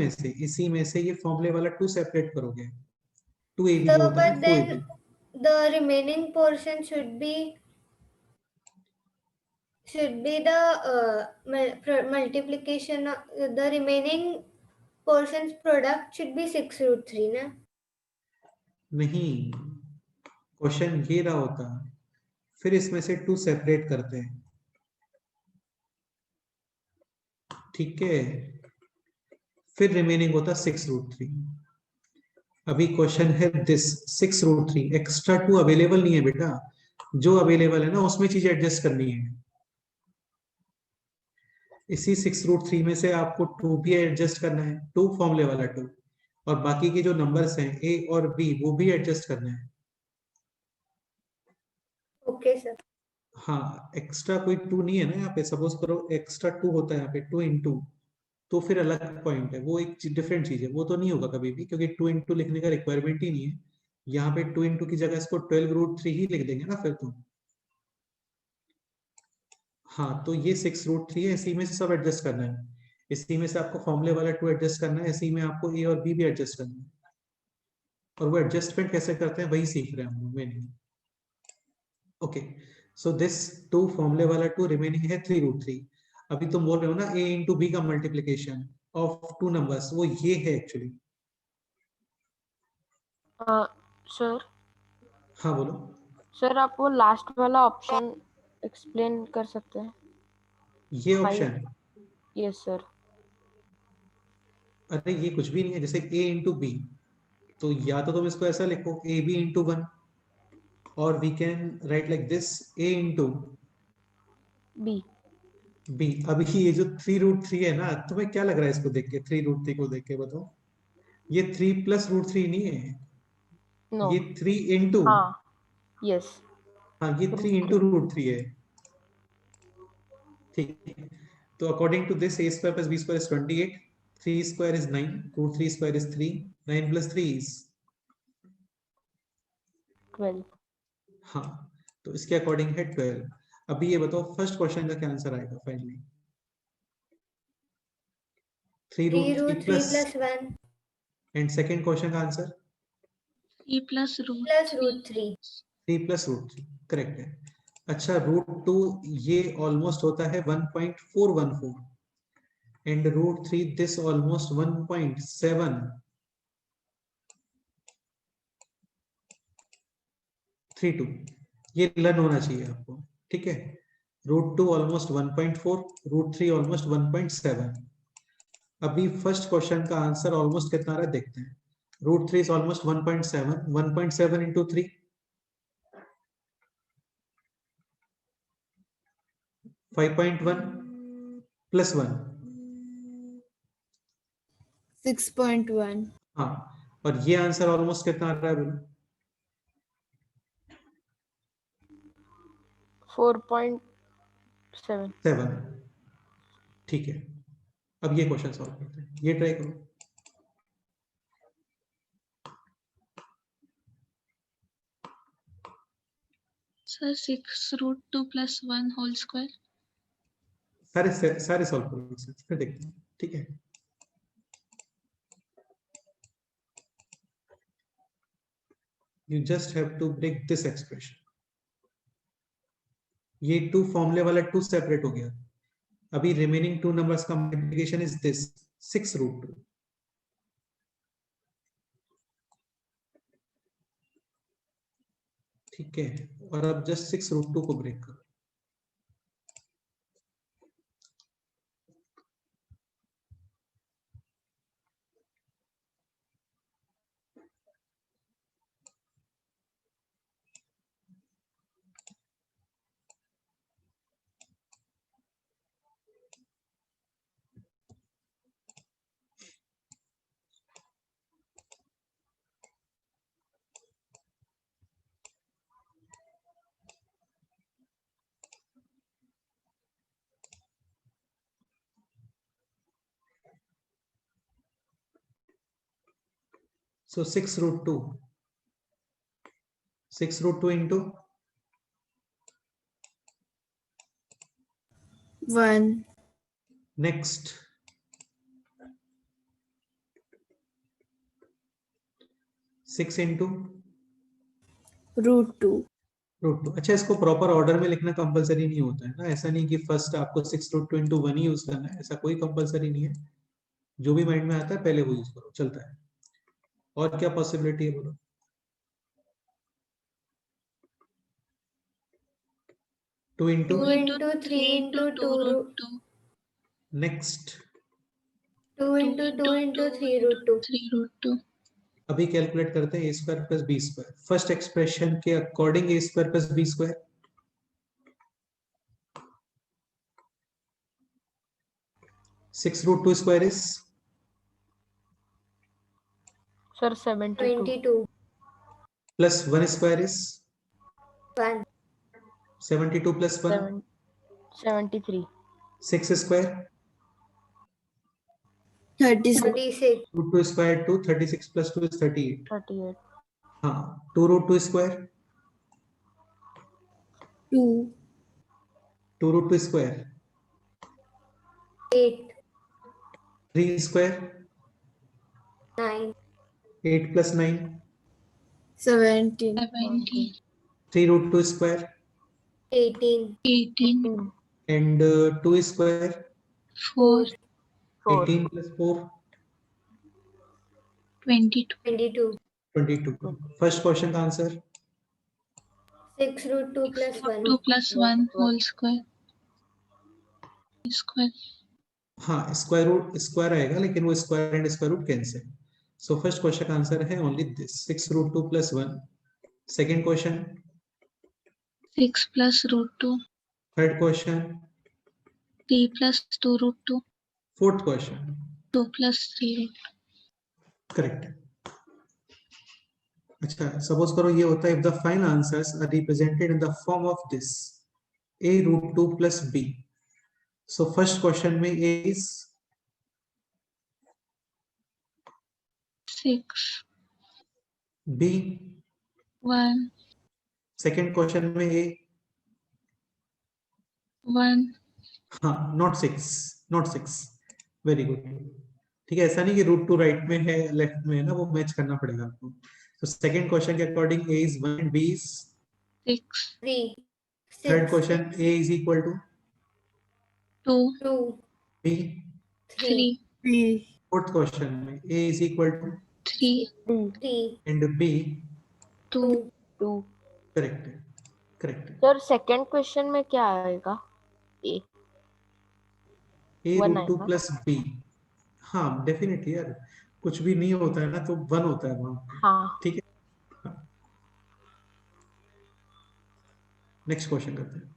में से ये फॉर्मूले वाला 2 सेपरेट करोगे। 2ab So, जो होता है but 2ab। then the remaining portion should be the multiplication of the remaining portions product should be 6 root 3 ना? नहीं, क्वेश्चन ये रहा होता, फिर इसमें से 2 सेपरेट करते हैं, ठीक है, फिर रिमेनिंग होता 6 रूट 3। अभी क्वेश्चन है दिस 6 रूट 3, एक्स्ट्रा 2 अवेलेबल नहीं है बेटा, जो अवेलेबल है ना उसमें चीजें एडजस्ट करनी है। इसी 6 रूट 3 में से आपको 2 भी एडजस्ट करना है, 2 फॉर्मूले वाला 2, और बाकी के जो नंबर्स हैं ए और बी वो भी एडजस्ट करना है। Okay, sir. हाँ, एक्स्ट्रा कोई 2 नहीं है ना यहाँ पे, सपोज करो एक्स्ट्रा 2 होता है यहाँ पे 2 इंटू, तो फिर अलग पॉइंट है, वो एक डिफरेंट चीज है, वो तो नहीं होगा कभी भी, क्योंकि 2 इंटू लिखने का रिक्वायरमेंट ही नहीं है। यहाँ पे 2 इंटू की जगह इसको 12 रूट 3 ही लिख देंगे ना फिर तो। हाँ, तो ये 6 रूट 3 है, इसी में से सब एडजस्ट करना है, इसी में से आपको फॉर्मूले वाला 2 एडजस्ट करना है, इसी में आपको ए और बी भी एडजस्ट करना है, और वो एडजस्टमेंट कैसे करते हैं वही सीख रहे हैं हम लोग मेनली। ओके, सो दिस 2 फॉर्मूले वाला 2 रिमेनिंग है 3 रूट 3। अभी तुम बोल रहे हो ना ए इंटू बी का मल्टीप्लीकेशन ऑफ 2 नंबर्स, वो ये है एक्चुअली। सर हाँ बोलो। सर आप वो लास्ट वाला ऑप्शन एक्सप्लेन कर सकते हैं? ये ऑप्शन, यस सर। अरे ये कुछ भी नहीं है, जैसे a इंटू बी, तो या तो तुम इसको ऐसा लिखो ए बी इंटू 1, और we can write like this a into b. B. अभी ये जो 3 रूट 3 है ना, तुम्हें क्या लग रहा है इसको देख के, 3 रूट 3 को देख के बताओ, ये 3 प्लस रूट 3 नहीं है, नो। ये 3 इंटू, हाँ यस। हाँ ये 3 इंटू रूट 3 है, ठीक है। तो according to this a square plus b square is 28, 3 square is 9, root 3 square is 3, 9 plus 3 is 12। हाँ, तो इसके अकॉर्डिंग है 12। अभी ये बताओ फर्स्ट क्वेश्चन का क्या आंसर आएगा finally? 3 3 root 3 root 3 plus, plus 1 and second question का answer 3 plus root plus 3. root 3. 3 plus root 3, correct है। अच्छा, रूट 2 ये ऑलमोस्ट होता है 1.414, एंड रूट 3 दिस ऑलमोस्ट 1.732, ये लर्न होना चाहिए आपको, ठीक है। रूट 2 ऑलमोस्ट 1.4, रूट 3 ऑलमोस्ट 1.7। अभी फर्स्ट क्वेश्चन का आंसर ऑलमोस्ट कितना आ रहा है देखते हैं। Root 3 is almost 1.7, 1.7 into 3 5.1 plus 1, 6.1. हाँ, और ये आंसर ऑलमोस्ट कितना आ रहा है बोलो? 4.7। 7, ठीक है। अब ये क्वेश्चन सॉल्व करते हैं, ये ट्राई करो। Sir, 6 root 2 plus 1 whole square. सारे सॉल्व करो एक साथ, फिर देखते हैं, ठीक है। You just have to break this expression. ये 2 फॉर्मूले वाला 2 सेपरेट हो गया। अभी रिमेनिंग 2 नंबर्स का मल्टीप्लिकेशन इज दिस 6 रूट 2, ठीक है। और अब जस्ट 6 रूट 2 को ब्रेक करो। So 6 root 2, 6 root 2 into 1. next 6 into √2. √2। अच्छा, इसको प्रॉपर ऑर्डर में लिखना कंपलसरी नहीं होता है ना, ऐसा नहीं कि फर्स्ट आपको 6 √2 इंटू 1 ही यूज करना है, ऐसा कोई कंपलसरी नहीं है, जो भी माइंड में आता है पहले वो यूज करो, चलता है। और क्या पॉसिबिलिटी है बोलो? Two into 2 into 3 into 2 next 2 into 2 into 3 √2. 3√2. अभी कैलकुलेट करते हैं a square plus B square. First expression के according a square plus B square, 6 √2 square is Sir, 72. 22. Plus 1 square is 1. 72 plus 1 73. 6 square 36. 36. √2 square 2, 36 plus 2 is 38। 38. हाँ, 2 √2 square 2. 2 √2 square 8. 3 square 9. 8 plus 9 17. 70. 3 √2 square 18. 18. And 2 square 4. 4. 18 plus 4 22. 22. 22। First question का answer 6 √2 plus 1. 2 plus 1 whole square. Square. हाँ, square root square आएगा, लेकिन वो square and square root cancel. So first question का answer है only this 6 √2 plus 1। Second question, 6 plus √2. Third question, 3 plus 2 √2. Fourth question 2 plus 3 √2. Correct. अच्छा, suppose करो ये होता है if the final answers are represented in the form of this a √2 plus b। So first question में a is 6. b, 1. Second question में a 1. हाँ, not 6, very good. ठीक है, ऐसा नहीं कि √2 राइट में है लेफ्ट में है ना, वो मैच करना पड़ेगा आपको। तो सेकंड क्वेश्चन के according a is 1 b is 6. 3. Third 6. Question a is equal to 2. 2. b, 3. 3. Fourth question में a is equal to 3. 3. And b 2. 2. 2. Correct है, करेक्ट है। सर, सेकंड क्वेश्चन में क्या आएगा? ए a 1 √2 आएगा। प्लस b, हाँ डेफिनेटली यार, कुछ भी नहीं होता है ना तो 1 होता है वहां। हाँ। ठीक है, नेक्स्ट क्वेश्चन करते हैं।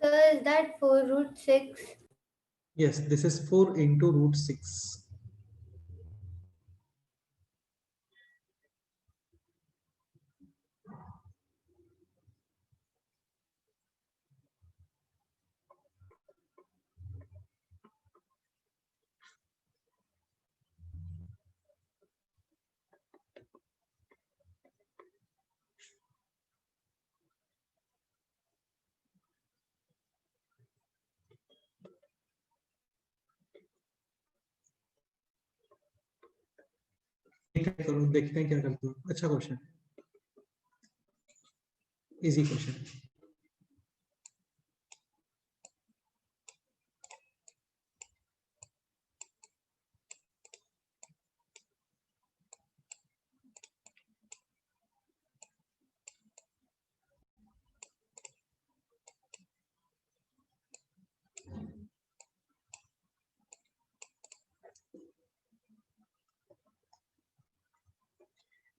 Sir, is that 4 √6? Yes, this is 4 into √6। करो, देखते हैं क्या करते हो। अच्छा question, easy question.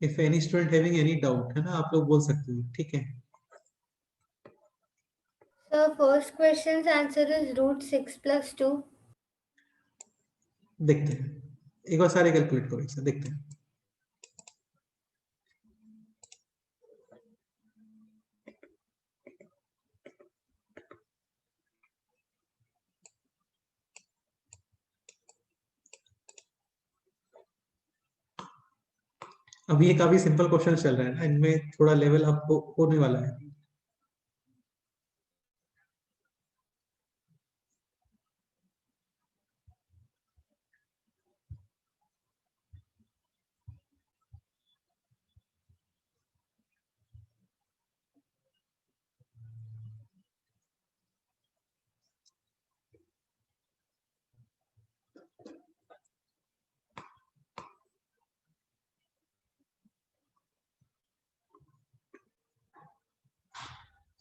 If any student having any doubt है ना, आप लोग बोल सकते हो, ठीक है। Sir, first question's answer is √6 plus 2. देखते हैं, एक बार सारे कैलकुलेट करो, एक साथ देखते हैं। अब ये काफी सिंपल क्वेश्चन चल रहा है ना, इनमें थोड़ा लेवल अप होने वाला है।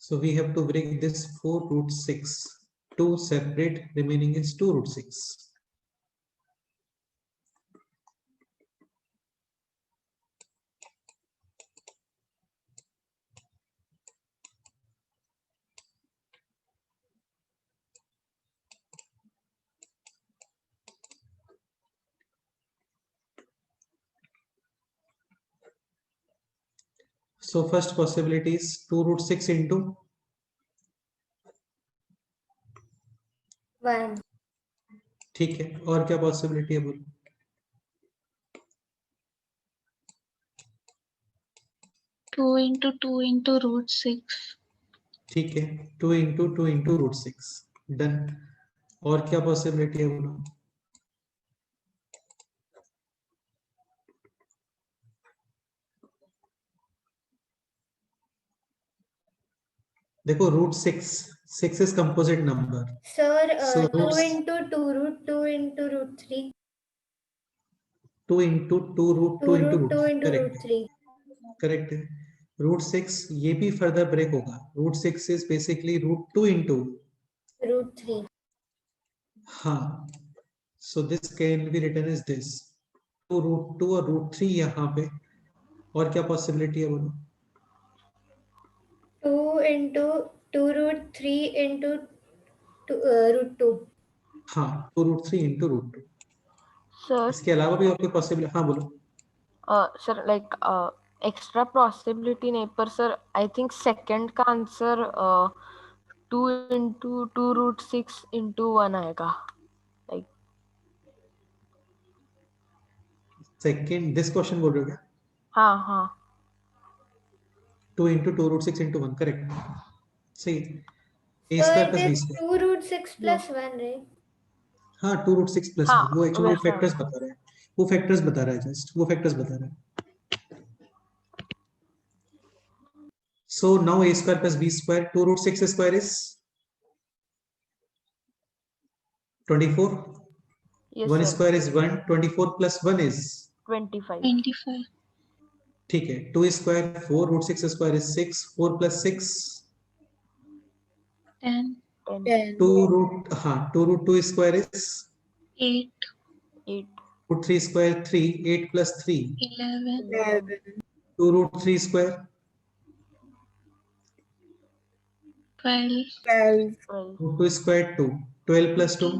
So we have to break this 4 root 6. 2 separate, remaining is 2 root 6. So first possibility is 2 root 6 into 1. ठीक है, और क्या पॉसिबिलिटी है बोलो? Two into root 6. ठीक है, 2 into root 6 डन। और क्या पॉसिबिलिटी है बोलो? देखो root 6 is composite number, Sir, So 2 roots- into 2 root 2 into root 3. 2 into 2 root 2 2 into root 2 root into root correct 3. Correct है। रूट 6 ये भी फर्दर ब्रेक होगा, root 6 is basically root 2 into Root 3. हाँ, so this can be written as this 2 root 2 और root 3 यहाँ पे। और क्या पॉसिबिलिटी है बोलो? 2 into 2 root 3 into root 2. हाँ, 2 रूट 3 into रूट 2। सर इसके अलावा भी और कोई पॉसिबिलिटी? हाँ बोलो। सर लाइक एक्स्ट्रा पॉसिबिलिटी नहीं, पर सर आई थिंक सेकंड का आंसर 2 into 2 root 6 into 1 आएगा। लाइक सेकंड दिस क्वेश्चन बोल रहे हो क्या? हाँ हाँ 2 into 2 root 6 into 1 करेक्ट, सही है। a So square it plus b is square। 2 root 6 plus 1, right? हाँ 2 root 6 plus हाँ, 1 वो एक्चुअली वैसा। फैक्टर्स बता रहा है, वो फैक्टर्स बता रहा है, जस्ट वो फैक्टर्स बता रहा है। So now a square plus b square, 2 root 6 square is 24, yes 1 sir, square is 1, 24 plus 1 is 25। 25. ठीक है, 2 square 4, root 6 square is 6, 4 plus 6 10. 10 2 root हाँ 2 root 2 square is 8. 8 root 3 square 3, 8 plus 3 11. 2 root 3 square 12. 12 root 2 square 2, 12 plus 2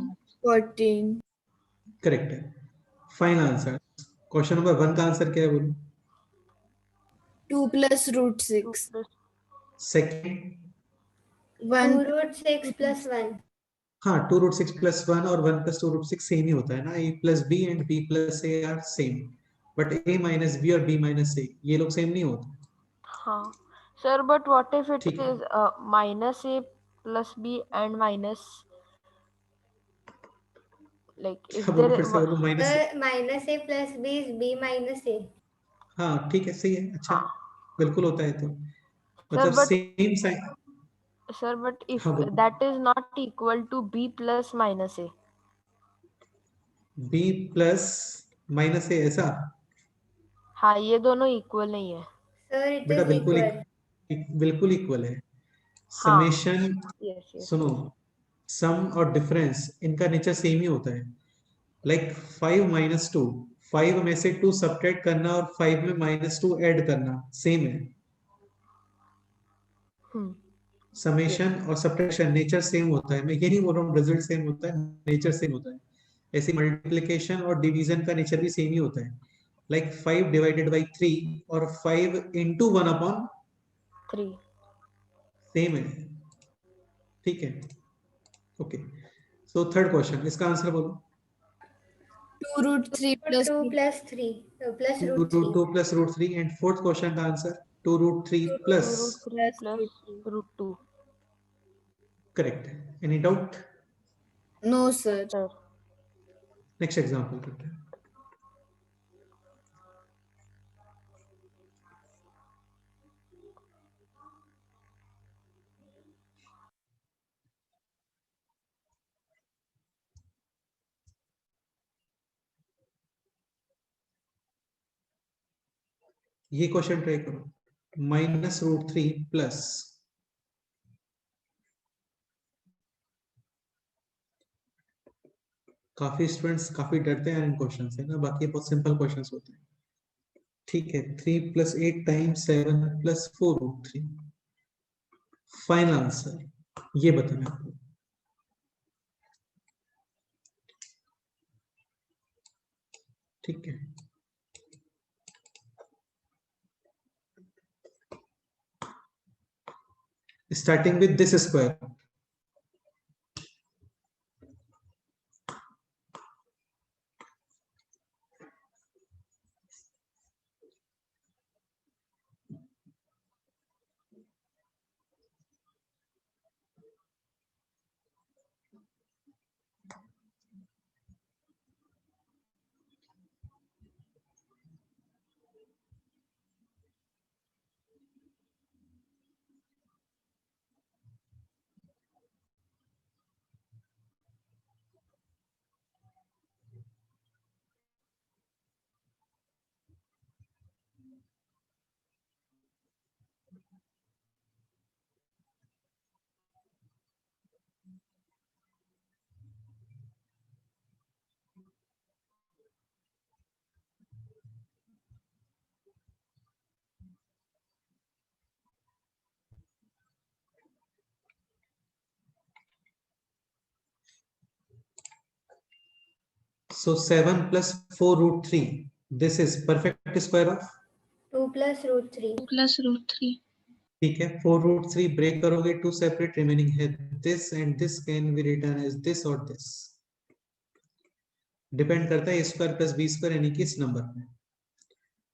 14. Correct है। Final answer question number 1 का answer क्या है बोलो? 2 plus root 6. Second 1. 2 root 6 plus 1. हाँ 2 root 6 plus 1 और 1 plus 2 root 6 सेम ही होता है ना, a plus b and b plus a are same, but a minus b और b minus a ये लोग सेम नहीं होते। हाँ sir, but what if it ठीक है। Is minus a plus b and minus, like if क्या बोलो देयर फिर से बोलो? Minus Minus a plus b is b minus a. हाँ ठीक है, सही है, अच्छा हाँ बिल्कुल होता है। तो सर, मतलब but same sign. Sir but if हाँ बोलो। That is not equal to b plus minus a. b plus minus a ऐसा? हाँ, ये दोनों इक्वल नहीं है। Sir, it बेटा is equal. बिल्कुल इक्वल है। हाँ समेशन यस यस सुनो, सम और डिफरेंस इनका नेचर सेम ही होता है। लाइक 5 minus 2, 5 में से 2 सब्ट्रैक्ट करना और 5 में -2 ऐड करना सेम है। समेशन और सब्ट्रैक्शन नेचर सेम होता है, मैं ये नहीं बोल रहा हूँ रिजल्ट सेम होता है, नेचर सेम होता है। ऐसे मल्टीप्लिकेशन और डिवीजन का नेचर भी सेम ही होता है। लाइक 5 डिवाइडेड बाई 3 और 5 into 1 अपॉन 3। सेम है, ठीक है। ओके, सो थर्ड क्वेश्चन, इसका आंसर बोलो। 2 root 3 plus 2 3. plus 3 plus 2 root root 3. 2 plus root 3 and fourth question का answer 2 root 3 2 plus root 3 plus plus root 3. root 2. correct. Any doubt? No, sir. Sir. Next example करते हैं. ये question try करो. -√3 plus काफी students काफी डरते हैं इन question से ना, बाकी बहुत सिंपल क्वेश्चंस होते हैं. ठीक है. 3 + 8 × 7 + 4√3. फाइनल आंसर ये बताना आपको. ठीक है. Starting with this square. So 7 + 4√3. This is perfect square of. 2 plus root 3. 2 plus root 3. ठीक है. 4√3 ब्रेक करोगे, 2 सेपरेट रिमेनिंग है. This and this can be written as this और दिस. डिपेंड करता है स्क्वायर प्लस बी स्क्वायर यानी कि इस नंबर पे.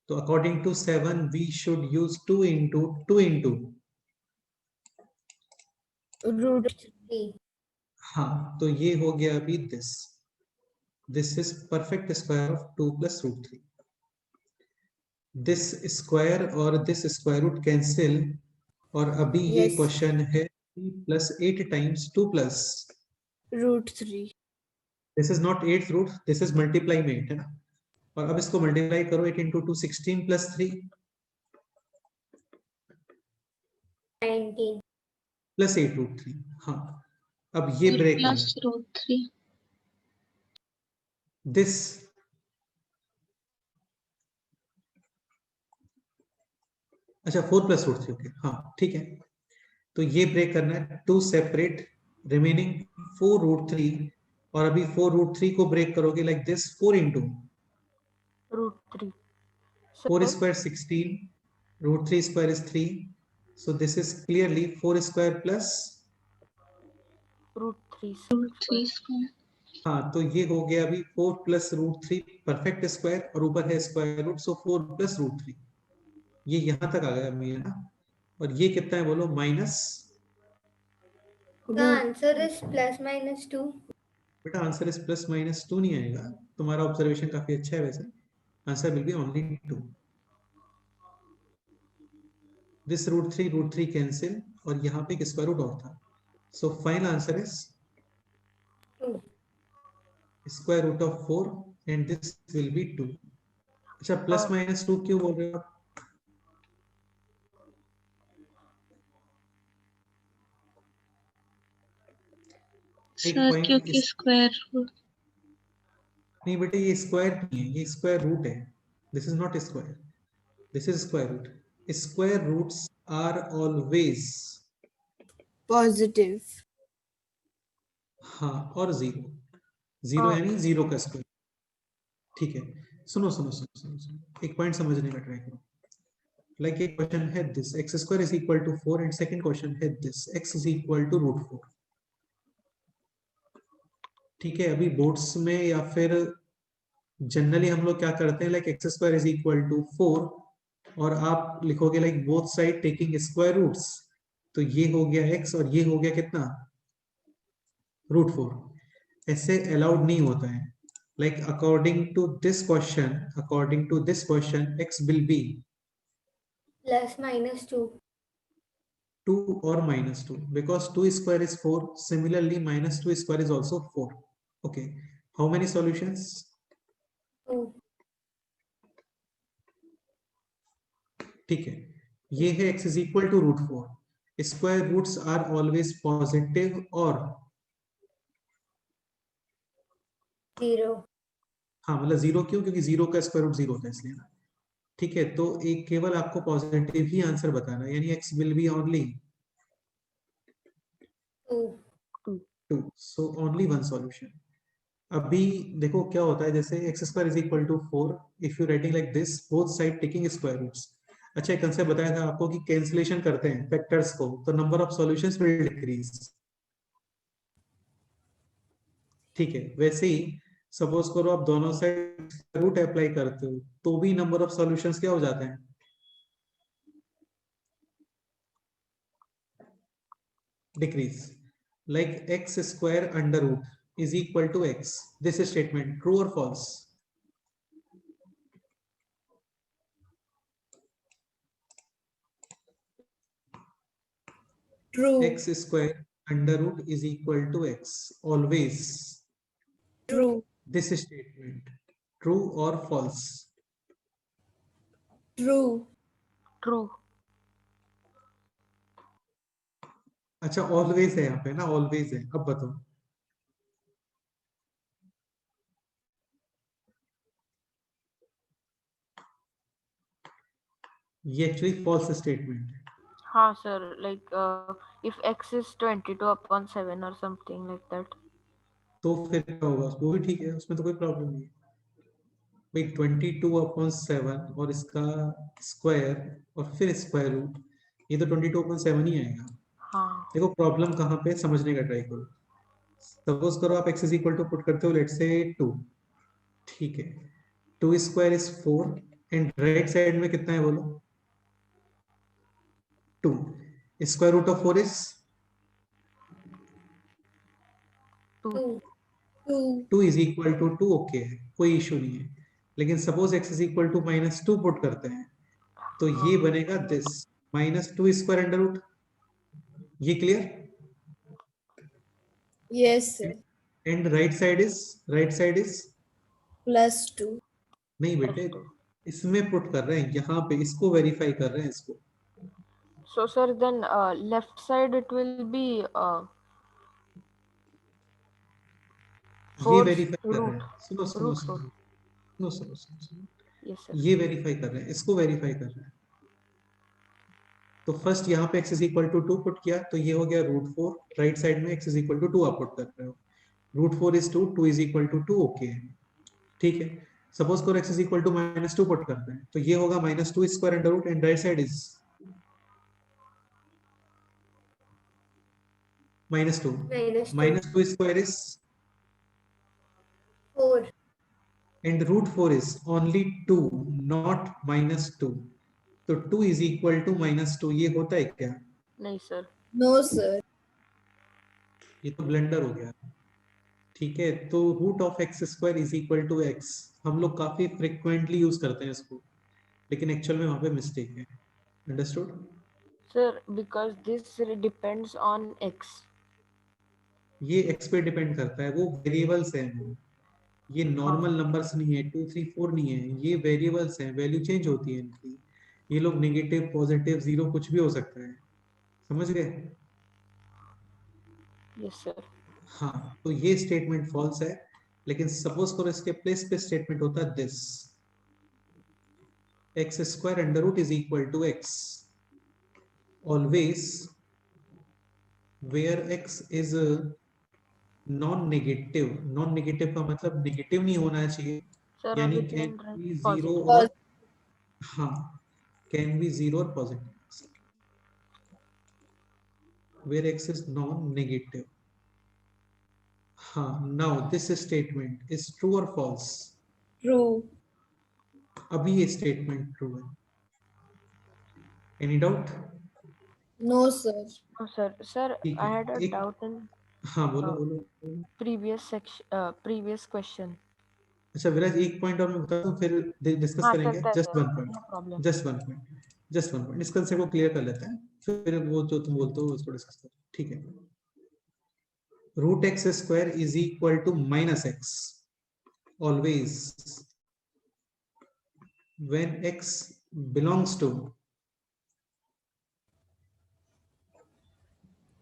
तो according to 7 we should use 2 into 2 into. Root 3. हाँ, तो ये हो गया अभी this. This is perfect square of 2 plus √3. This square और this square root cancel. और अभी ये Yes. क्वेश्चन है 3 + 8 × 2 plus. root 3. This is not 8th root, this is multiply में 8 है ना. और अब इसको मल्टीप्लाई करो. 8 × 2 16 + 3 19. + 8√3. हाँ, अब ये 4 ब्रेक plus करना. root 3. दिस अच्छा 4 + √3. ओके. हाँ ठीक है. तो ये ब्रेक करना है. 2 सेपरेट रिमेनिंग 4√3. और अभी 4√3 को ब्रेक करोगे like this. 4 into Root 3. 4 Sir. square 16. √3 square is 3. So this is clearly 4 square plus. Root 3. Root 3 square. हाँ, तो ये हो गया अभी 4 + √3 परफेक्ट स्क्वायर और ऊपर है स्क्वायर रूट. सो 4 + √3. ये यहाँ तक आ गया अभी है ना. और ये कितना है बोलो? Minus. The answer is plus minus 2. बेटा आंसर इज +-2 नहीं आएगा. तुम्हारा ऑब्जर्वेशन काफी अच्छा है वैसे. Answer will be only 2. This √3 cancel और यहाँ पे एक स्क्वायर रूट और था. So final answer is 2. Square root of 4 and this will be 2. अच्छा +-2 क्यों बोल रहे हो आप? Sir, क्योंकि square root. नहीं बेटे ये स्क्वायर नहीं है, ये स्क्वायर रूट है. This is not square, this is square root. Square roots are always Positive. हाँ और 0. 0 यानी 0 का स्क्वायर. ठीक है. सुनो सुनो सुनो सुनो सुनो, एक पॉइंट समझने का ट्राई करो. लाइक एक क्वेश्चन है this x² = 4 and second question है दिस x = √4. ठीक है. अभी बोर्ड्स में या फिर जनरली हम लोग क्या करते हैं, like x square is equal to 4 और आप लिखोगे like both side taking square roots, तो ये हो गया x और ये हो गया कितना, √4। ऐसे अलाउड नहीं होता है। Like according to this question x will be Plus minus 2. 2 or -2 because 2 square is 4. Similarly, -2 square is also 4. Okay. How many solutions? 2. ठीक है, ये है x is equal to √4. Square roots are always positive or 0. हाँ मतलब 0 क्यों, क्योंकि 0 का square root 0 होता है इसलिए ना। ठीक है, तो एक केवल आपको पॉजिटिव ही आंसर बताना है, यानी x will be only 2. 2. So only one solution. अभी देखो क्या होता है, जैसे x square is equal to 4, if you writing like this both side taking square roots. अच्छा, एक कंसेप्ट बताया था आपको कि कैंसिलेशन करते हैं फैक्टर्स को तो number of solutions will decrease. ठीक है, वैसे ही सपोज करो आप दोनों साइड रूट अप्लाई करते हो तो भी नंबर ऑफ सॉल्यूशंस क्या हो जाते हैं, decrease. Like x square under root is equal to x, this statement true और false? True. x square under root is equal to x always, True. this statement true or false? True. True. अच्छा, always है यहाँ पे ना, always है। अब बताओ, ये एक्चुअली फॉल्स स्टेटमेंट है। हाँ sir, like if x is 22/7 or something like that. तो फिर क्या होगा, वो भी ठीक है, उसमें तो कोई प्रॉब्लम नहीं है भाई। 22/7 और इसका स्क्वायर और फिर स्क्वायर रूट, ये तो 22/7 ही आएगा। हाँ. देखो प्रॉब्लम कहाँ पे, समझने का ट्राई करो। सपोज करो आप x इज इक्वल टू पुट करते हो लेट्स से 2, ठीक है, 2 square is 4 and right side में कितना है बोलो, 2। Square root of 4 is 2. 2. 2 is equal to 2। Okay, कोई इशू नहीं है। लेकिन suppose x is equal to -2 put करते हैं तो ये बनेगा दिस -2 स्क्वायर अंडर रूट। ये clear? Yes, sir. And right side is +2. नहीं बेटे, इसमें पुट कर रहे हैं, यहाँ पे इसको वेरीफाई कर रहे हैं इसको। So sir, then left side it will be ये 4 वेरीफाई कर रहे root. हैं, सुनो सुनो root सुनो 4. सुनो सुनो सुनो सुनो, Yes sir. ये वेरीफाई कर रहे हैं, इसको वेरीफाई कर रहे हैं। तो फर्स्ट यहाँ पे x is equal to 2 put किया तो ये हो गया √4, राइट साइड में x इज इक्वल टू 2 आप पुट कर रहे हो, √4 is 2, 2 is equal to 2। Okay, ठीक है। सपोज करो x is equal to -2 put करते हैं तो ये होगा -2 square under root and right side is -2। -2 square is 4. and √4 is only 2 not -2, तो 2 is equal to -2, ये होता है क्या? नहीं sir. No, sir. ये तो ब्लेंडर हो गया। ठीक है, तो √(x² is equal to x हम लोग काफी फ्रिक्वेंटली यूज करते हैं इसको, लेकिन एक्चुअल में वहां पे मिस्टेक है। Understood? Sir, because this depends on x. ये x पे डिपेंड करता है, वो वेरिएबल्स हैं वो, ये नॉर्मल नंबर्स नहीं है, 2 3 4 नहीं है, ये वेरिएबल्स हैं, वैल्यू चेंज होती है इनकी। ये लोग नेगेटिव पॉजिटिव 0 कुछ भी हो सकता है, समझ गए? Yes sir. हाँ, तो ये स्टेटमेंट फॉल्स है। लेकिन सपोज करो इसके प्लेस पे स्टेटमेंट होता है this x² under root is equal to x always where x is non negative. Non negative का मतलब नेगेटिव नहीं होना चाहिए, Sir, यानी we can can be write 0 positive. और हाँ, कैन बी 0 और positive where x is non negative. हाँ, now this statement is true और फॉल्स? True. अभी ये स्टेटमेंट ट्रू है। Any doubt? No, sir. Oh, sir, ठीक I है, had a एक, doubt in हाँ बोलो uh, बोलो बोलो। previous question. अच्छा विराज, एक पॉइंट और मैं बता दूं, फिर डिस्कस हाँ करेंगे। चलता है just sir, one point, no problem. Just one point, just one point, इस कंसेप्ट को क्लियर कर लेते हैं, फिर वो जो तुम बोलते हो उसको डिस्कस करें। ठीक है। Root x square is equal to minus x always when x belongs to,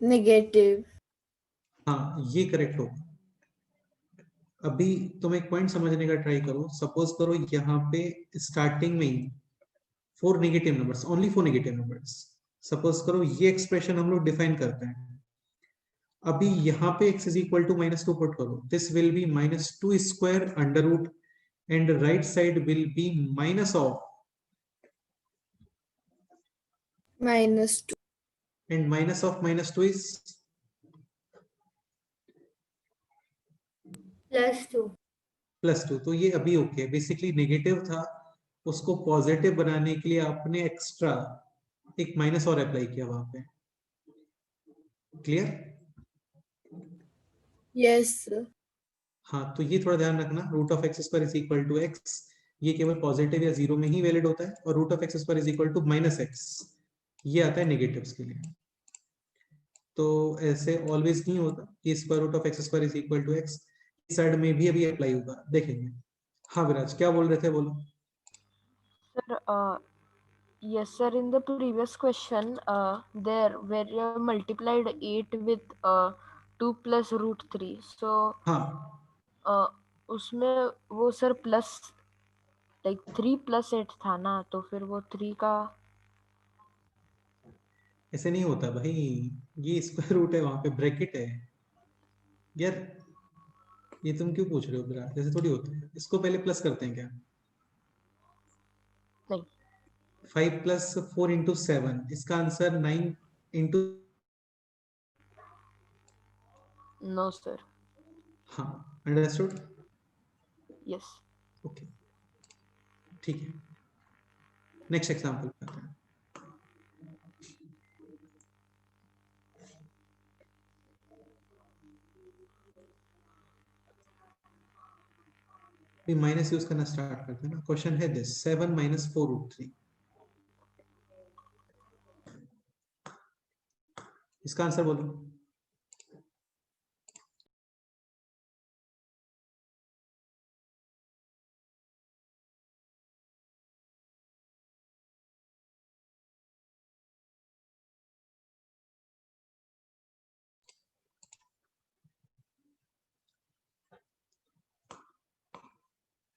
Negative. हाँ ये करेक्ट होगा। अभी तुम एक पॉइंट समझने का ट्राई करो। सपोज करो यहाँ पे स्टार्टिंग में ही 4 negative numbers, only 4 negative numbers. Suppose करो ये एक्सप्रेशन हम लोग डिफाइन करते हैं। अभी यहाँ पे x is equal to -2 put करो, this will be -2 square under root and right side will be minus of, -2. And minus of -2 is +2. +2। तो ये अभी ओके है। बेसिकली नेगेटिव था, उसको पॉजिटिव बनाने के लिए आपने एक्स्ट्रा एक माइनस और अप्लाई किया वहां पे। क्लियर? Yes, sir. हाँ, तो ये थोड़ा ध्यान रखना। Root of x square is equal to x, ये केवल पॉजिटिव या जीरो में ही वैलिड होता है, और root of x square is equal to -x, ये आता है नेगेटिव्स के लिए। तो ऐसे ऑलवेज नहीं होता कि square root of x square is equal to x, इस साइड में भी अभी अप्लाई होगा, देखेंगे। हाँ विराज, क्या बोल रहे थे, बोलो। Sir, yes, sir. In the previous question, there where you have multiplied 8 with 2 plus √3. So, हाँ, उसमें वो सर प्लस लाइक 3 + 8 था ना, तो फिर वो 3 का ऐसे नहीं होता भाई, ये स्क्वायर रूट है, वहां पे ब्रैकेट है यार। ये तुम क्यों पूछ रहे हो विराज, ऐसे थोड़ी होता है। इसको पहले प्लस करते हैं क्या? नहीं। 5 + 4 × 7, इसका आंसर 9 इंटू, नो सर। हाँ अंडरस्टूड, यस। ओके ठीक है। नेक्स्ट एग्जांपल करते हैं। भी माइनस यूज करना स्टार्ट करते हैं ना। क्वेश्चन है दिस 7 - 4√3, इसका आंसर बोलो।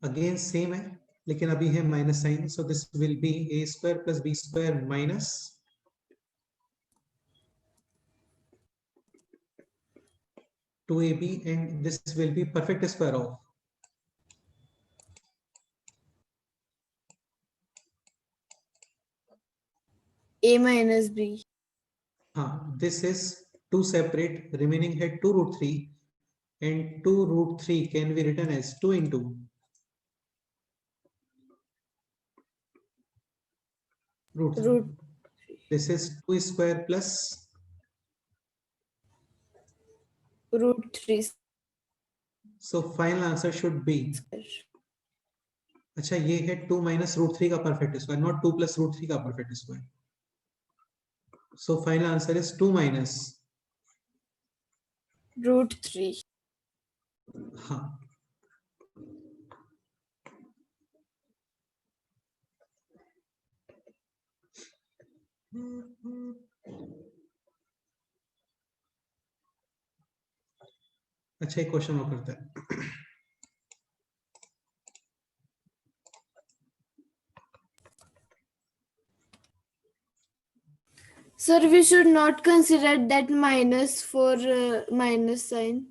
अगेन सेम है, लेकिन अभी है minus sign, so this will be a² + b² minus 2ab, and this will be perfect square of, A minus B. हाँ this is 2 separate, remaining है 2√3, and 2√3 can be written as 2 into √3. Root This is 2 square plus, √3 so final answer should be, square. अच्छा ये है 2 - √3 का perfect square, not 2 + √3 का perfect square. So final answer is 2 minus, √3. हाँ अच्छा एक question और करता है। Sir, we should not consider that minus for minus sign.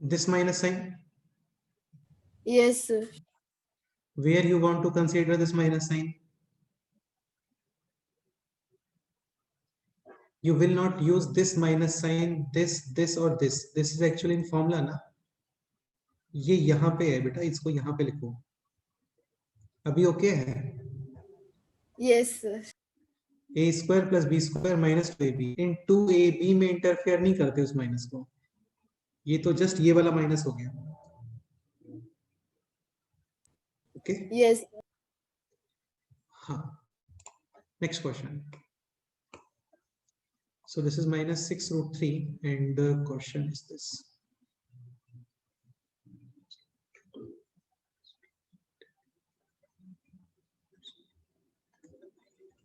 This minus sign, Yes, sir. where you want to consider this minus sign? You will not use this minus sign, this or this. This is actually in formula ना. ये यहाँ पे है बेटा, इसको यहाँ पे लिखो. अभी ओके है? Yes, sir. a square plus B square minus 2ab इन 2ab में इंटरफेयर नहीं करते उस माइनस को. ये तो जस्ट ये वाला माइनस हो गया. Okay Yes. हाँ. Next question. So this is minus 6 root 3 and the question is this.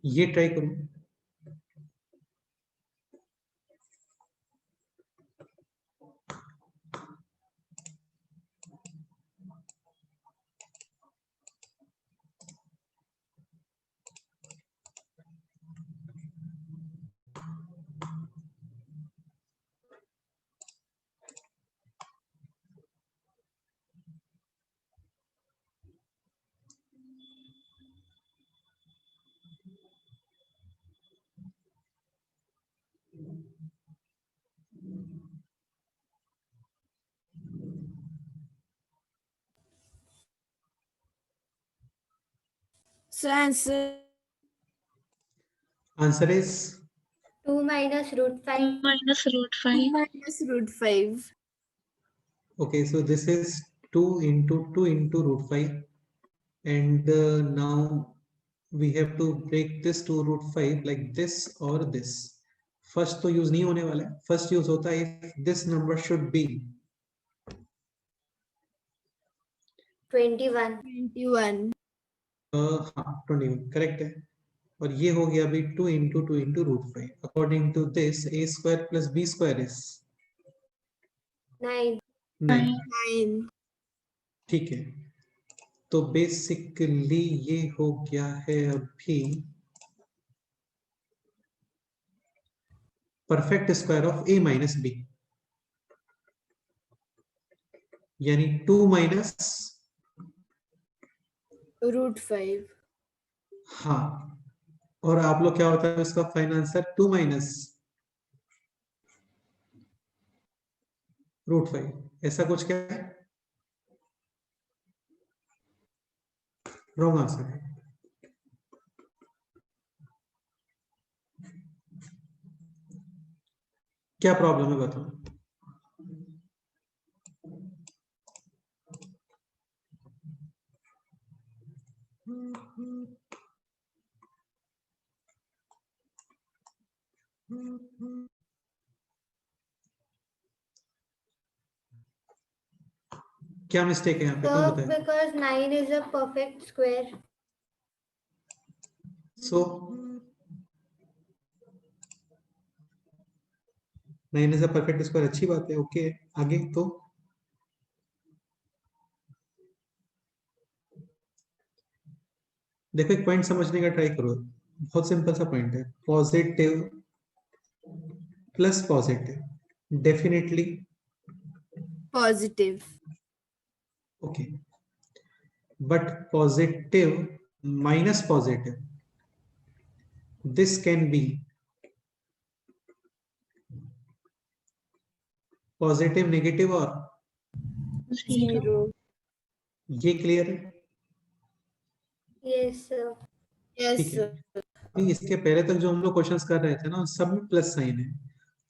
ये ट्राई करूं. So answer is 2 minus root 5. minus root 5. minus root 5. okay. So this is 2 into root 5, and now we have to break this to root 5 like this or this. First तो use नहीं होने वाला है. First use होता है if this number should be 21. 21. हाँ 21 correct है. और ये हो गया अभी 2 into root 5. According to this, a square plus b square is 9. 9. 9. ठीक है. तो बेसिकली ये हो गया है अभी perfect square of a minus b, यानी 2 माइनस root 5. हाँ. और आप लोग क्या होता है उसका फाइनल आंसर 2 माइनस रूट 5. ऐसा कुछ क्या है? रॉन्ग आंसर है. क्या प्रॉब्लम है बताओ. क्या मिस्टेक है यहाँ पे? कौन So बताए? because 9 is a perfect square. So 9 is a perfect square. अच्छी बात है. ओके आगे तो देखो एक पॉइंट समझने का ट्राई करो. बहुत सिंपल सा पॉइंट है. Positive plus positive definitely Positive. Okay, but positive minus positive this can B positive negative और 0. ये क्लियर है? Yes, sir. Yes, ठीक है. sir. अभी इसके पहले तक जो हम लोग क्वेश्चंस कर रहे थे ना सब में प्लस साइन है.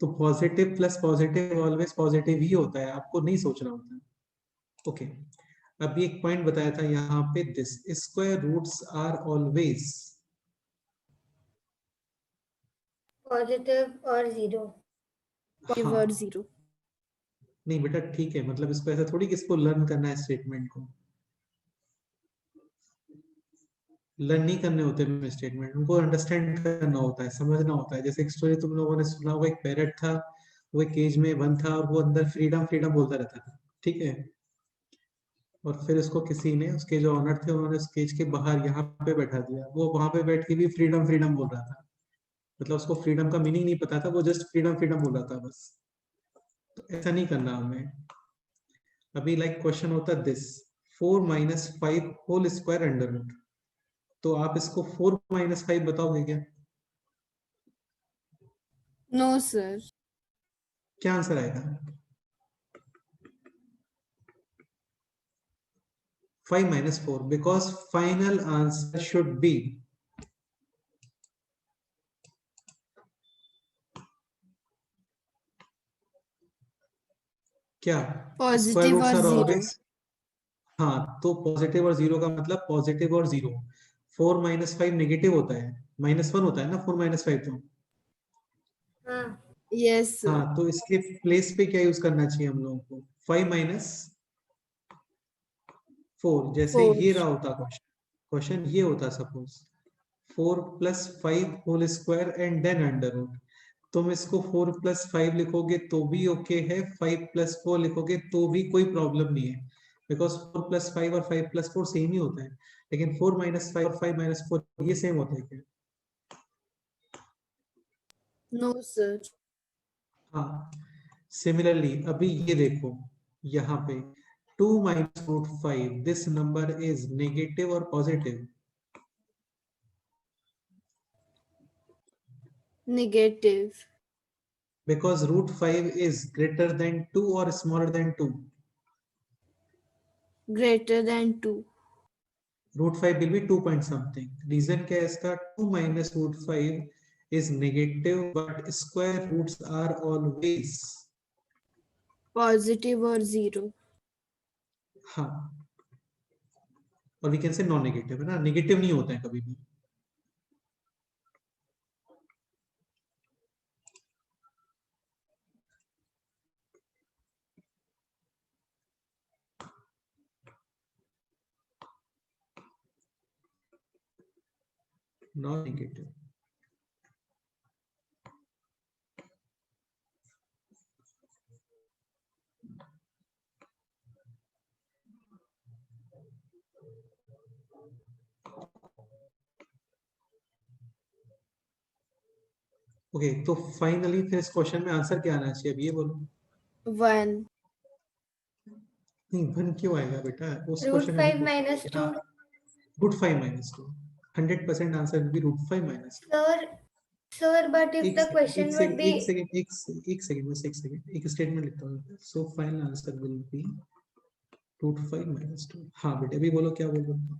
तो positive plus positive always positive ही होता है. आपको नहीं सोचना होता है. ओके अभी एक पॉइंट बताया था यहाँ पे this square roots are always Positive or 0. Positive or 0. नहीं बेटा ठीक है. मतलब इसको ऐसा थोड़ी कि इसको लर्न करना है. स्टेटमेंट को लर्न नहीं करने होते स्टेटमेंट. उनको अंडरस्टैंड करना होता है, समझना होता है. जैसे एक स्टोरी तुम लोगों ने सुना होगा. एक पैरेट था, वो एक केज में बंद था और वो अंदर फ्रीडम फ्रीडम बोलता रहता था. ठीक है. और फिर उसको किसी ने, उसके जो ऑनर थे, उन्होंने उस केज के बाहर यहाँ पे बैठा दिया. वो वहां पे बैठ के भी फ्रीडम फ्रीडम बोल रहा था. मतलब उसको फ्रीडम का मीनिंग नहीं पता था. वो जस्ट फ्रीडम फ्रीडम बोल रहा था बस. तो ऐसा नहीं करना हमें. अभी लाइक क्वेश्चन होता है this 4 minus 5 whole square under root. तो आप इसको 4 माइनस 5 बताओगे क्या? No, sir. क्या आंसर आएगा? 5 minus 4 because final answer should be क्या? Square Positive roots or are zero. always, हाँ, तो पॉजिटिव और जीरो का मतलब पॉजिटिव और जीरो। 4 minus 5 नेगेटिव होता है, -1 होता है ना 4 minus 5 तो। हाँ Yes, sir. हाँ, तो इसके प्लेस पे क्या यूज करना चाहिए हम लोगों को? 5 minus 4, जैसे 4. ये रहा होता क्वेश्चन ये होता suppose 4 plus 5 whole square and then under root। तुम इसको 4 plus 5 लिखोगे तो भी ओके है, 5 plus 4 लिखोगे तो भी कोई प्रॉब्लम नहीं है, बिकॉज 4 plus 5 और 5 plus 4 सेम ही होता है। लेकिन 4 minus 5 और 5 minus 4 ये सेम होता है क्या? No, sir. हाँ, सिमिलरली अभी ये देखो यहाँ पे 2 minus root 5, this number is negative or positive? Negative. Because root 5 is greater than 2 or smaller than 2? Greater than 2. Root 5 will be 2 point something. Reason क्या है इसका? 2 minus root 5 is negative, but square roots are always, Positive or zero. हाँ, और we can say non negative है ना, negative नहीं होता है कभी भी। Non negative. ओके, तो फाइनली फिर इस क्वेश्चन में आंसर क्या आना चाहिए? अब ये बोलो। 1. नहीं, 1 क्यों आएगा बेटा? उस root क्वेश्चन में 5 minus 2. root 5 minus 2, 100% answer will be root 5 minus 2। Sir, but if एक the सेकंड, question एक would सेकंड, be एक सेकंड, एक सेकंड, बस एक सेकंड, एक स्टेटमेंट लिखता हूँ। सो final answer will B root 5 minus 2। हाँ बेटे, अभी बोलो क्या बोल रहे हो?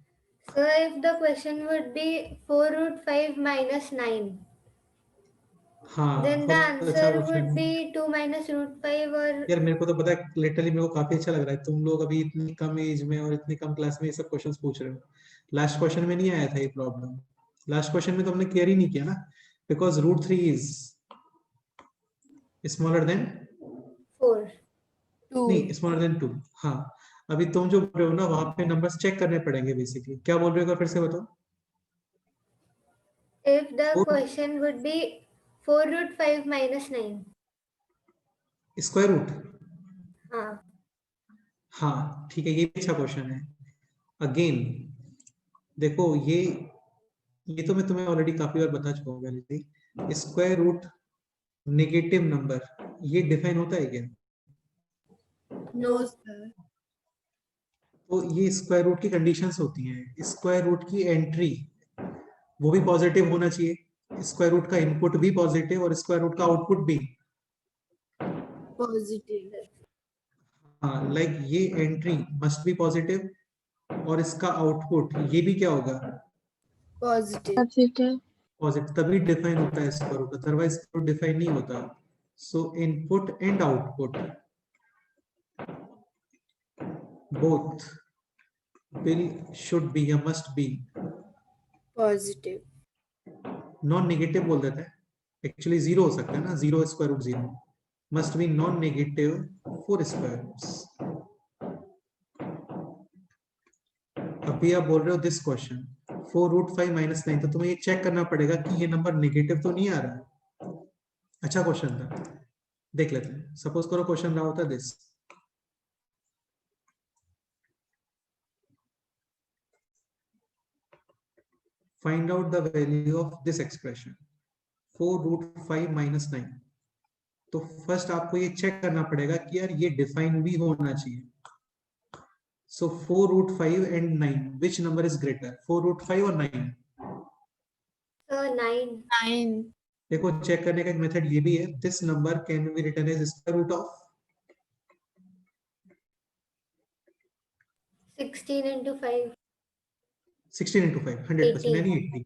sir, if the question would be 4 root 5 minus 9, हाँ, then the बहुत अच्छा answer क्वेश्चन would है be 2 minus root 5 or यार। मेरे को तो पता है, लिटरली मेरे को काफी अच्छा लग रहा है तुम लोग अभी इतनी कम एज में और इतनी कम क्लास में ये सब क्वेश्चंस पूछ रहे हो। लास्ट क्वेश्चन में नहीं आया था ये प्रॉब्लम। लास्ट क्वेश्चन में तो हमने क्लियर ही नहीं किया ना, because root 3 is smaller than 4. 2. नहीं, स्मॉलर देन 2। हाँ, अभी तुम जो बोल रहे हो ना, वहां पे नंबर्स चेक करने पड़ेंगे बेसिकली। क्या बोल रहे हो, फिर से बताओ। If the Four- question would be 4 root 5 minus 9. Square root. हाँ हाँ ठीक है, ये भी अच्छा क्वेश्चन है। अगेन देखो, ये तो मैं तुम्हें ऑलरेडी काफी बार बता चुका हूँ पहले। स्क्वायर रूट नेगेटिव नंबर ये डिफाइन होता है क्या? No, sir. तो ये स्क्वायर रूट की कंडीशंस होती हैं। स्क्वायर रूट की एंट्री वो भी पॉजिटिव होना चाहिए, स्क्वायर रूट का इनपुट भी पॉजिटिव और स्क्वायर रूट का आउटपुट भी। Positive. हाँ, लाइक ये एंट्री मस्ट बी पॉजिटिव और इसका आउटपुट ये भी क्या होगा? Positive. पॉजिटिव। पॉजिटिव। तभी डिफाइन होता है स्क्वायर रूट, अदरवाइज डिफाइन नहीं होता। सो input and output both will should be या must be Positive. Non negative बोल देते हैं, एक्चुअली जीरो हो सकता है ना, zero square root zero. Must be non negative for square roots. अभी आप बोल रहे हो दिस क्वेश्चन 4 रूट 5 माइनस 9, तो तुम्हें ये चेक करना पड़ेगा कि ये नंबर नेगेटिव तो नहीं आ रहा है। अच्छा क्वेश्चन था, देख लेते हैं। सपोज करो क्वेश्चन रहा होता this, find out the value of this expression 4 root 5 minus 9। तो फर्स्ट आपको ये चेक करना पड़ेगा कि यार ये डिफाइन भी होना चाहिए। सो 4 root 5 and 9, which number is greater, 4 root 5 or 9? so 9. 9. देखो चेक करने का एक मेथड ये भी है, this number can be written as square root of 16 into 5. 16 into 5, 100%, 80. यानी 80.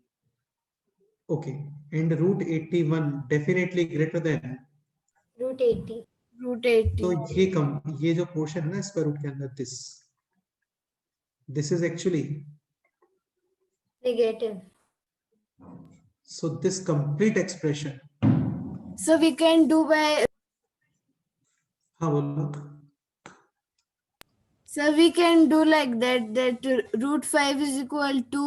Okay, and root 81 definitely greater than. Root 80. Root 80. तो ये जो पोर्शन है ना स्क्वायर रूट के अंदर, this is actually, Negative. so this complete expression, So we can do by, हाँ बोलो, so we can do like that root 5 is equal to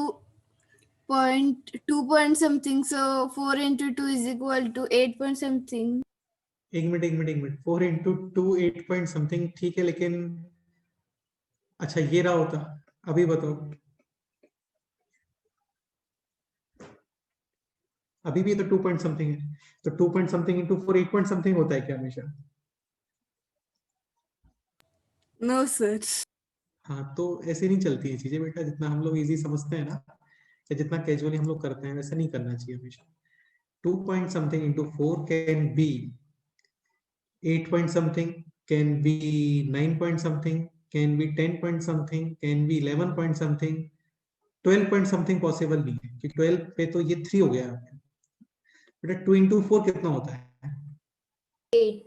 2 point something, so 4 into 2 is equal to 8 point something. एक minute 4 into 2 8 point something, ठीक है, लेकिन अच्छा ये रहा होता, अभी बताओ, अभी भी तो 2 point something है, तो 2 point something into 4 8 point something होता है क्या हमेशा? No sir. हाँ, तो ऐसे नहीं चलती है चीजें बेटा, जितना हम लोग इजी समझते हैं ना, या जितना कैजुअली हम लोग करते हैं, वैसा नहीं करना चाहिए हमेशा. 2 point something into 4 can be 8 point something, can be 9 point something, can be 10 point something, can be 11 point something, 12 point something possible नहीं है, क्योंकि 12 पे तो ये 3 हो गया बेटा. 2 into 4 कितना होता है? 8.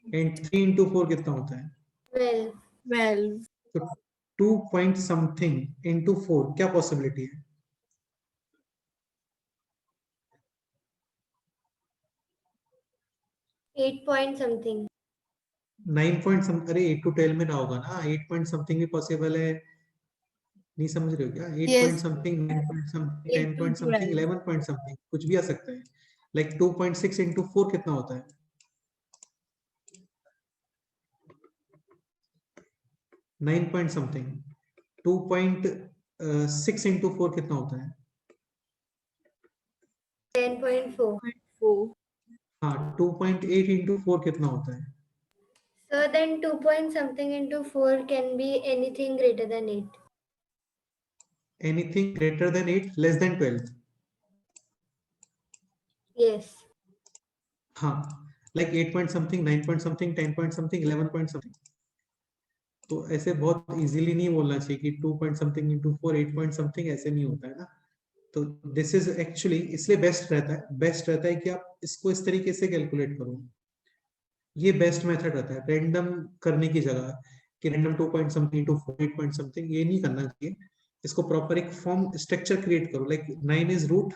एंड 3 into 4 कितना होता है? 12. 12. तो 2 point something into 4 क्या पॉसिबिलिटी है? 8 point something. 9 point something, अरे 8 to 12 में ना होगा ना, 8 point something भी पॉसिबल है, नहीं समझ रहे हो क्या? 8 Yes. point something, 9 point something, 10 8 to point something, 12. 11 point something, कुछ भी आ सकता है. लाइक 2.6 into 4 कितना होता है? 9 point something. 2.6 into 4 कितना होता है? 10.4. 4. हाँ, 2.8 into 4 कितना होता है? So then 2 point something into 4 can be anything greater than 8. Anything greater than 8, less than 12. Yes. हाँ, like 8 point something, 9 point something, 10 point something, 11 point something. तो ऐसे बहुत इजीली नहीं बोलना चाहिए कि 2 point something into 4 8 point something, ऐसे नहीं होता है ना. तो दिस इज एक्चुअली, इसलिए बेस्ट रहता है कि आप इसको इस तरीके से कैलकुलेट करो. ये बेस्ट मेथड रहता है रैंडम करने की जगह, कि random 2 point something into 4 8 point something, ये नहीं करना चाहिए. इसको प्रॉपर एक फॉर्म स्ट्रक्चर क्रिएट करो, like 9 is root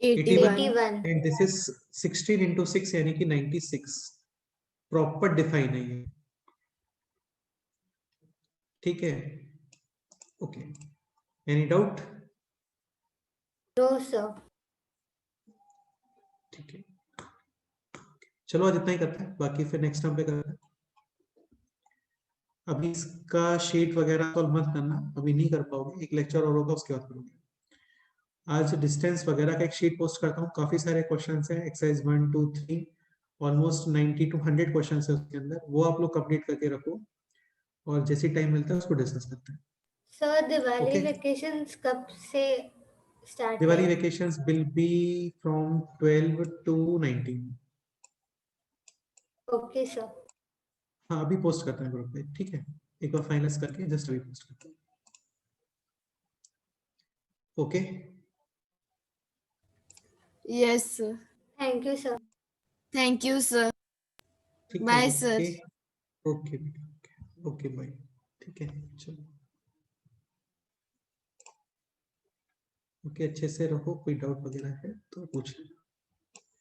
81 81. And this is 16 into 6 यानी कि 96. प्रॉपर डिफाइन है ये, ठीक है? Okay, any doubt? No, sir. ठीक है, चलो आज इतना ही करते हैं, बाकी फिर नेक्स्ट टाइम पे करते हैं. अभी इसका शीट वगैरह सॉल्व मत करना, अभी नहीं कर पाओगे, एक लेक्चर और होगा उसके बाद करोगे. आज डिस्टेंस वगैरह का एक शीट पोस्ट करता हूँ, काफी सारे क्वेश्चंस हैं, एक्सरसाइज 1 2 3, ऑलमोस्ट 90 to 100 क्वेश्चंस है उसके अंदर, वो आप लोग कंप्लीट करके रखो, और जैसे टाइम मिलता है उसको डिस्कस करते हैं. Sir, Diwali Okay. vacations कब से start दिवाली है? Vacations will be from 12 to 19. Okay, sir. हाँ, अभी पोस्ट करते हैं ग्रुप पे, ठीक है? एक बार फाइनलाइज करके जस्ट अभी पोस्ट करते हैं. Okay, Yes sir. Thank you, sir. Thank you sir. ठीक है. Bye sir. Okay, okay bye. ठीक है, चलो. ओके, अच्छे से रहो, कोई डाउट वगैरह है तो पूछ लेना.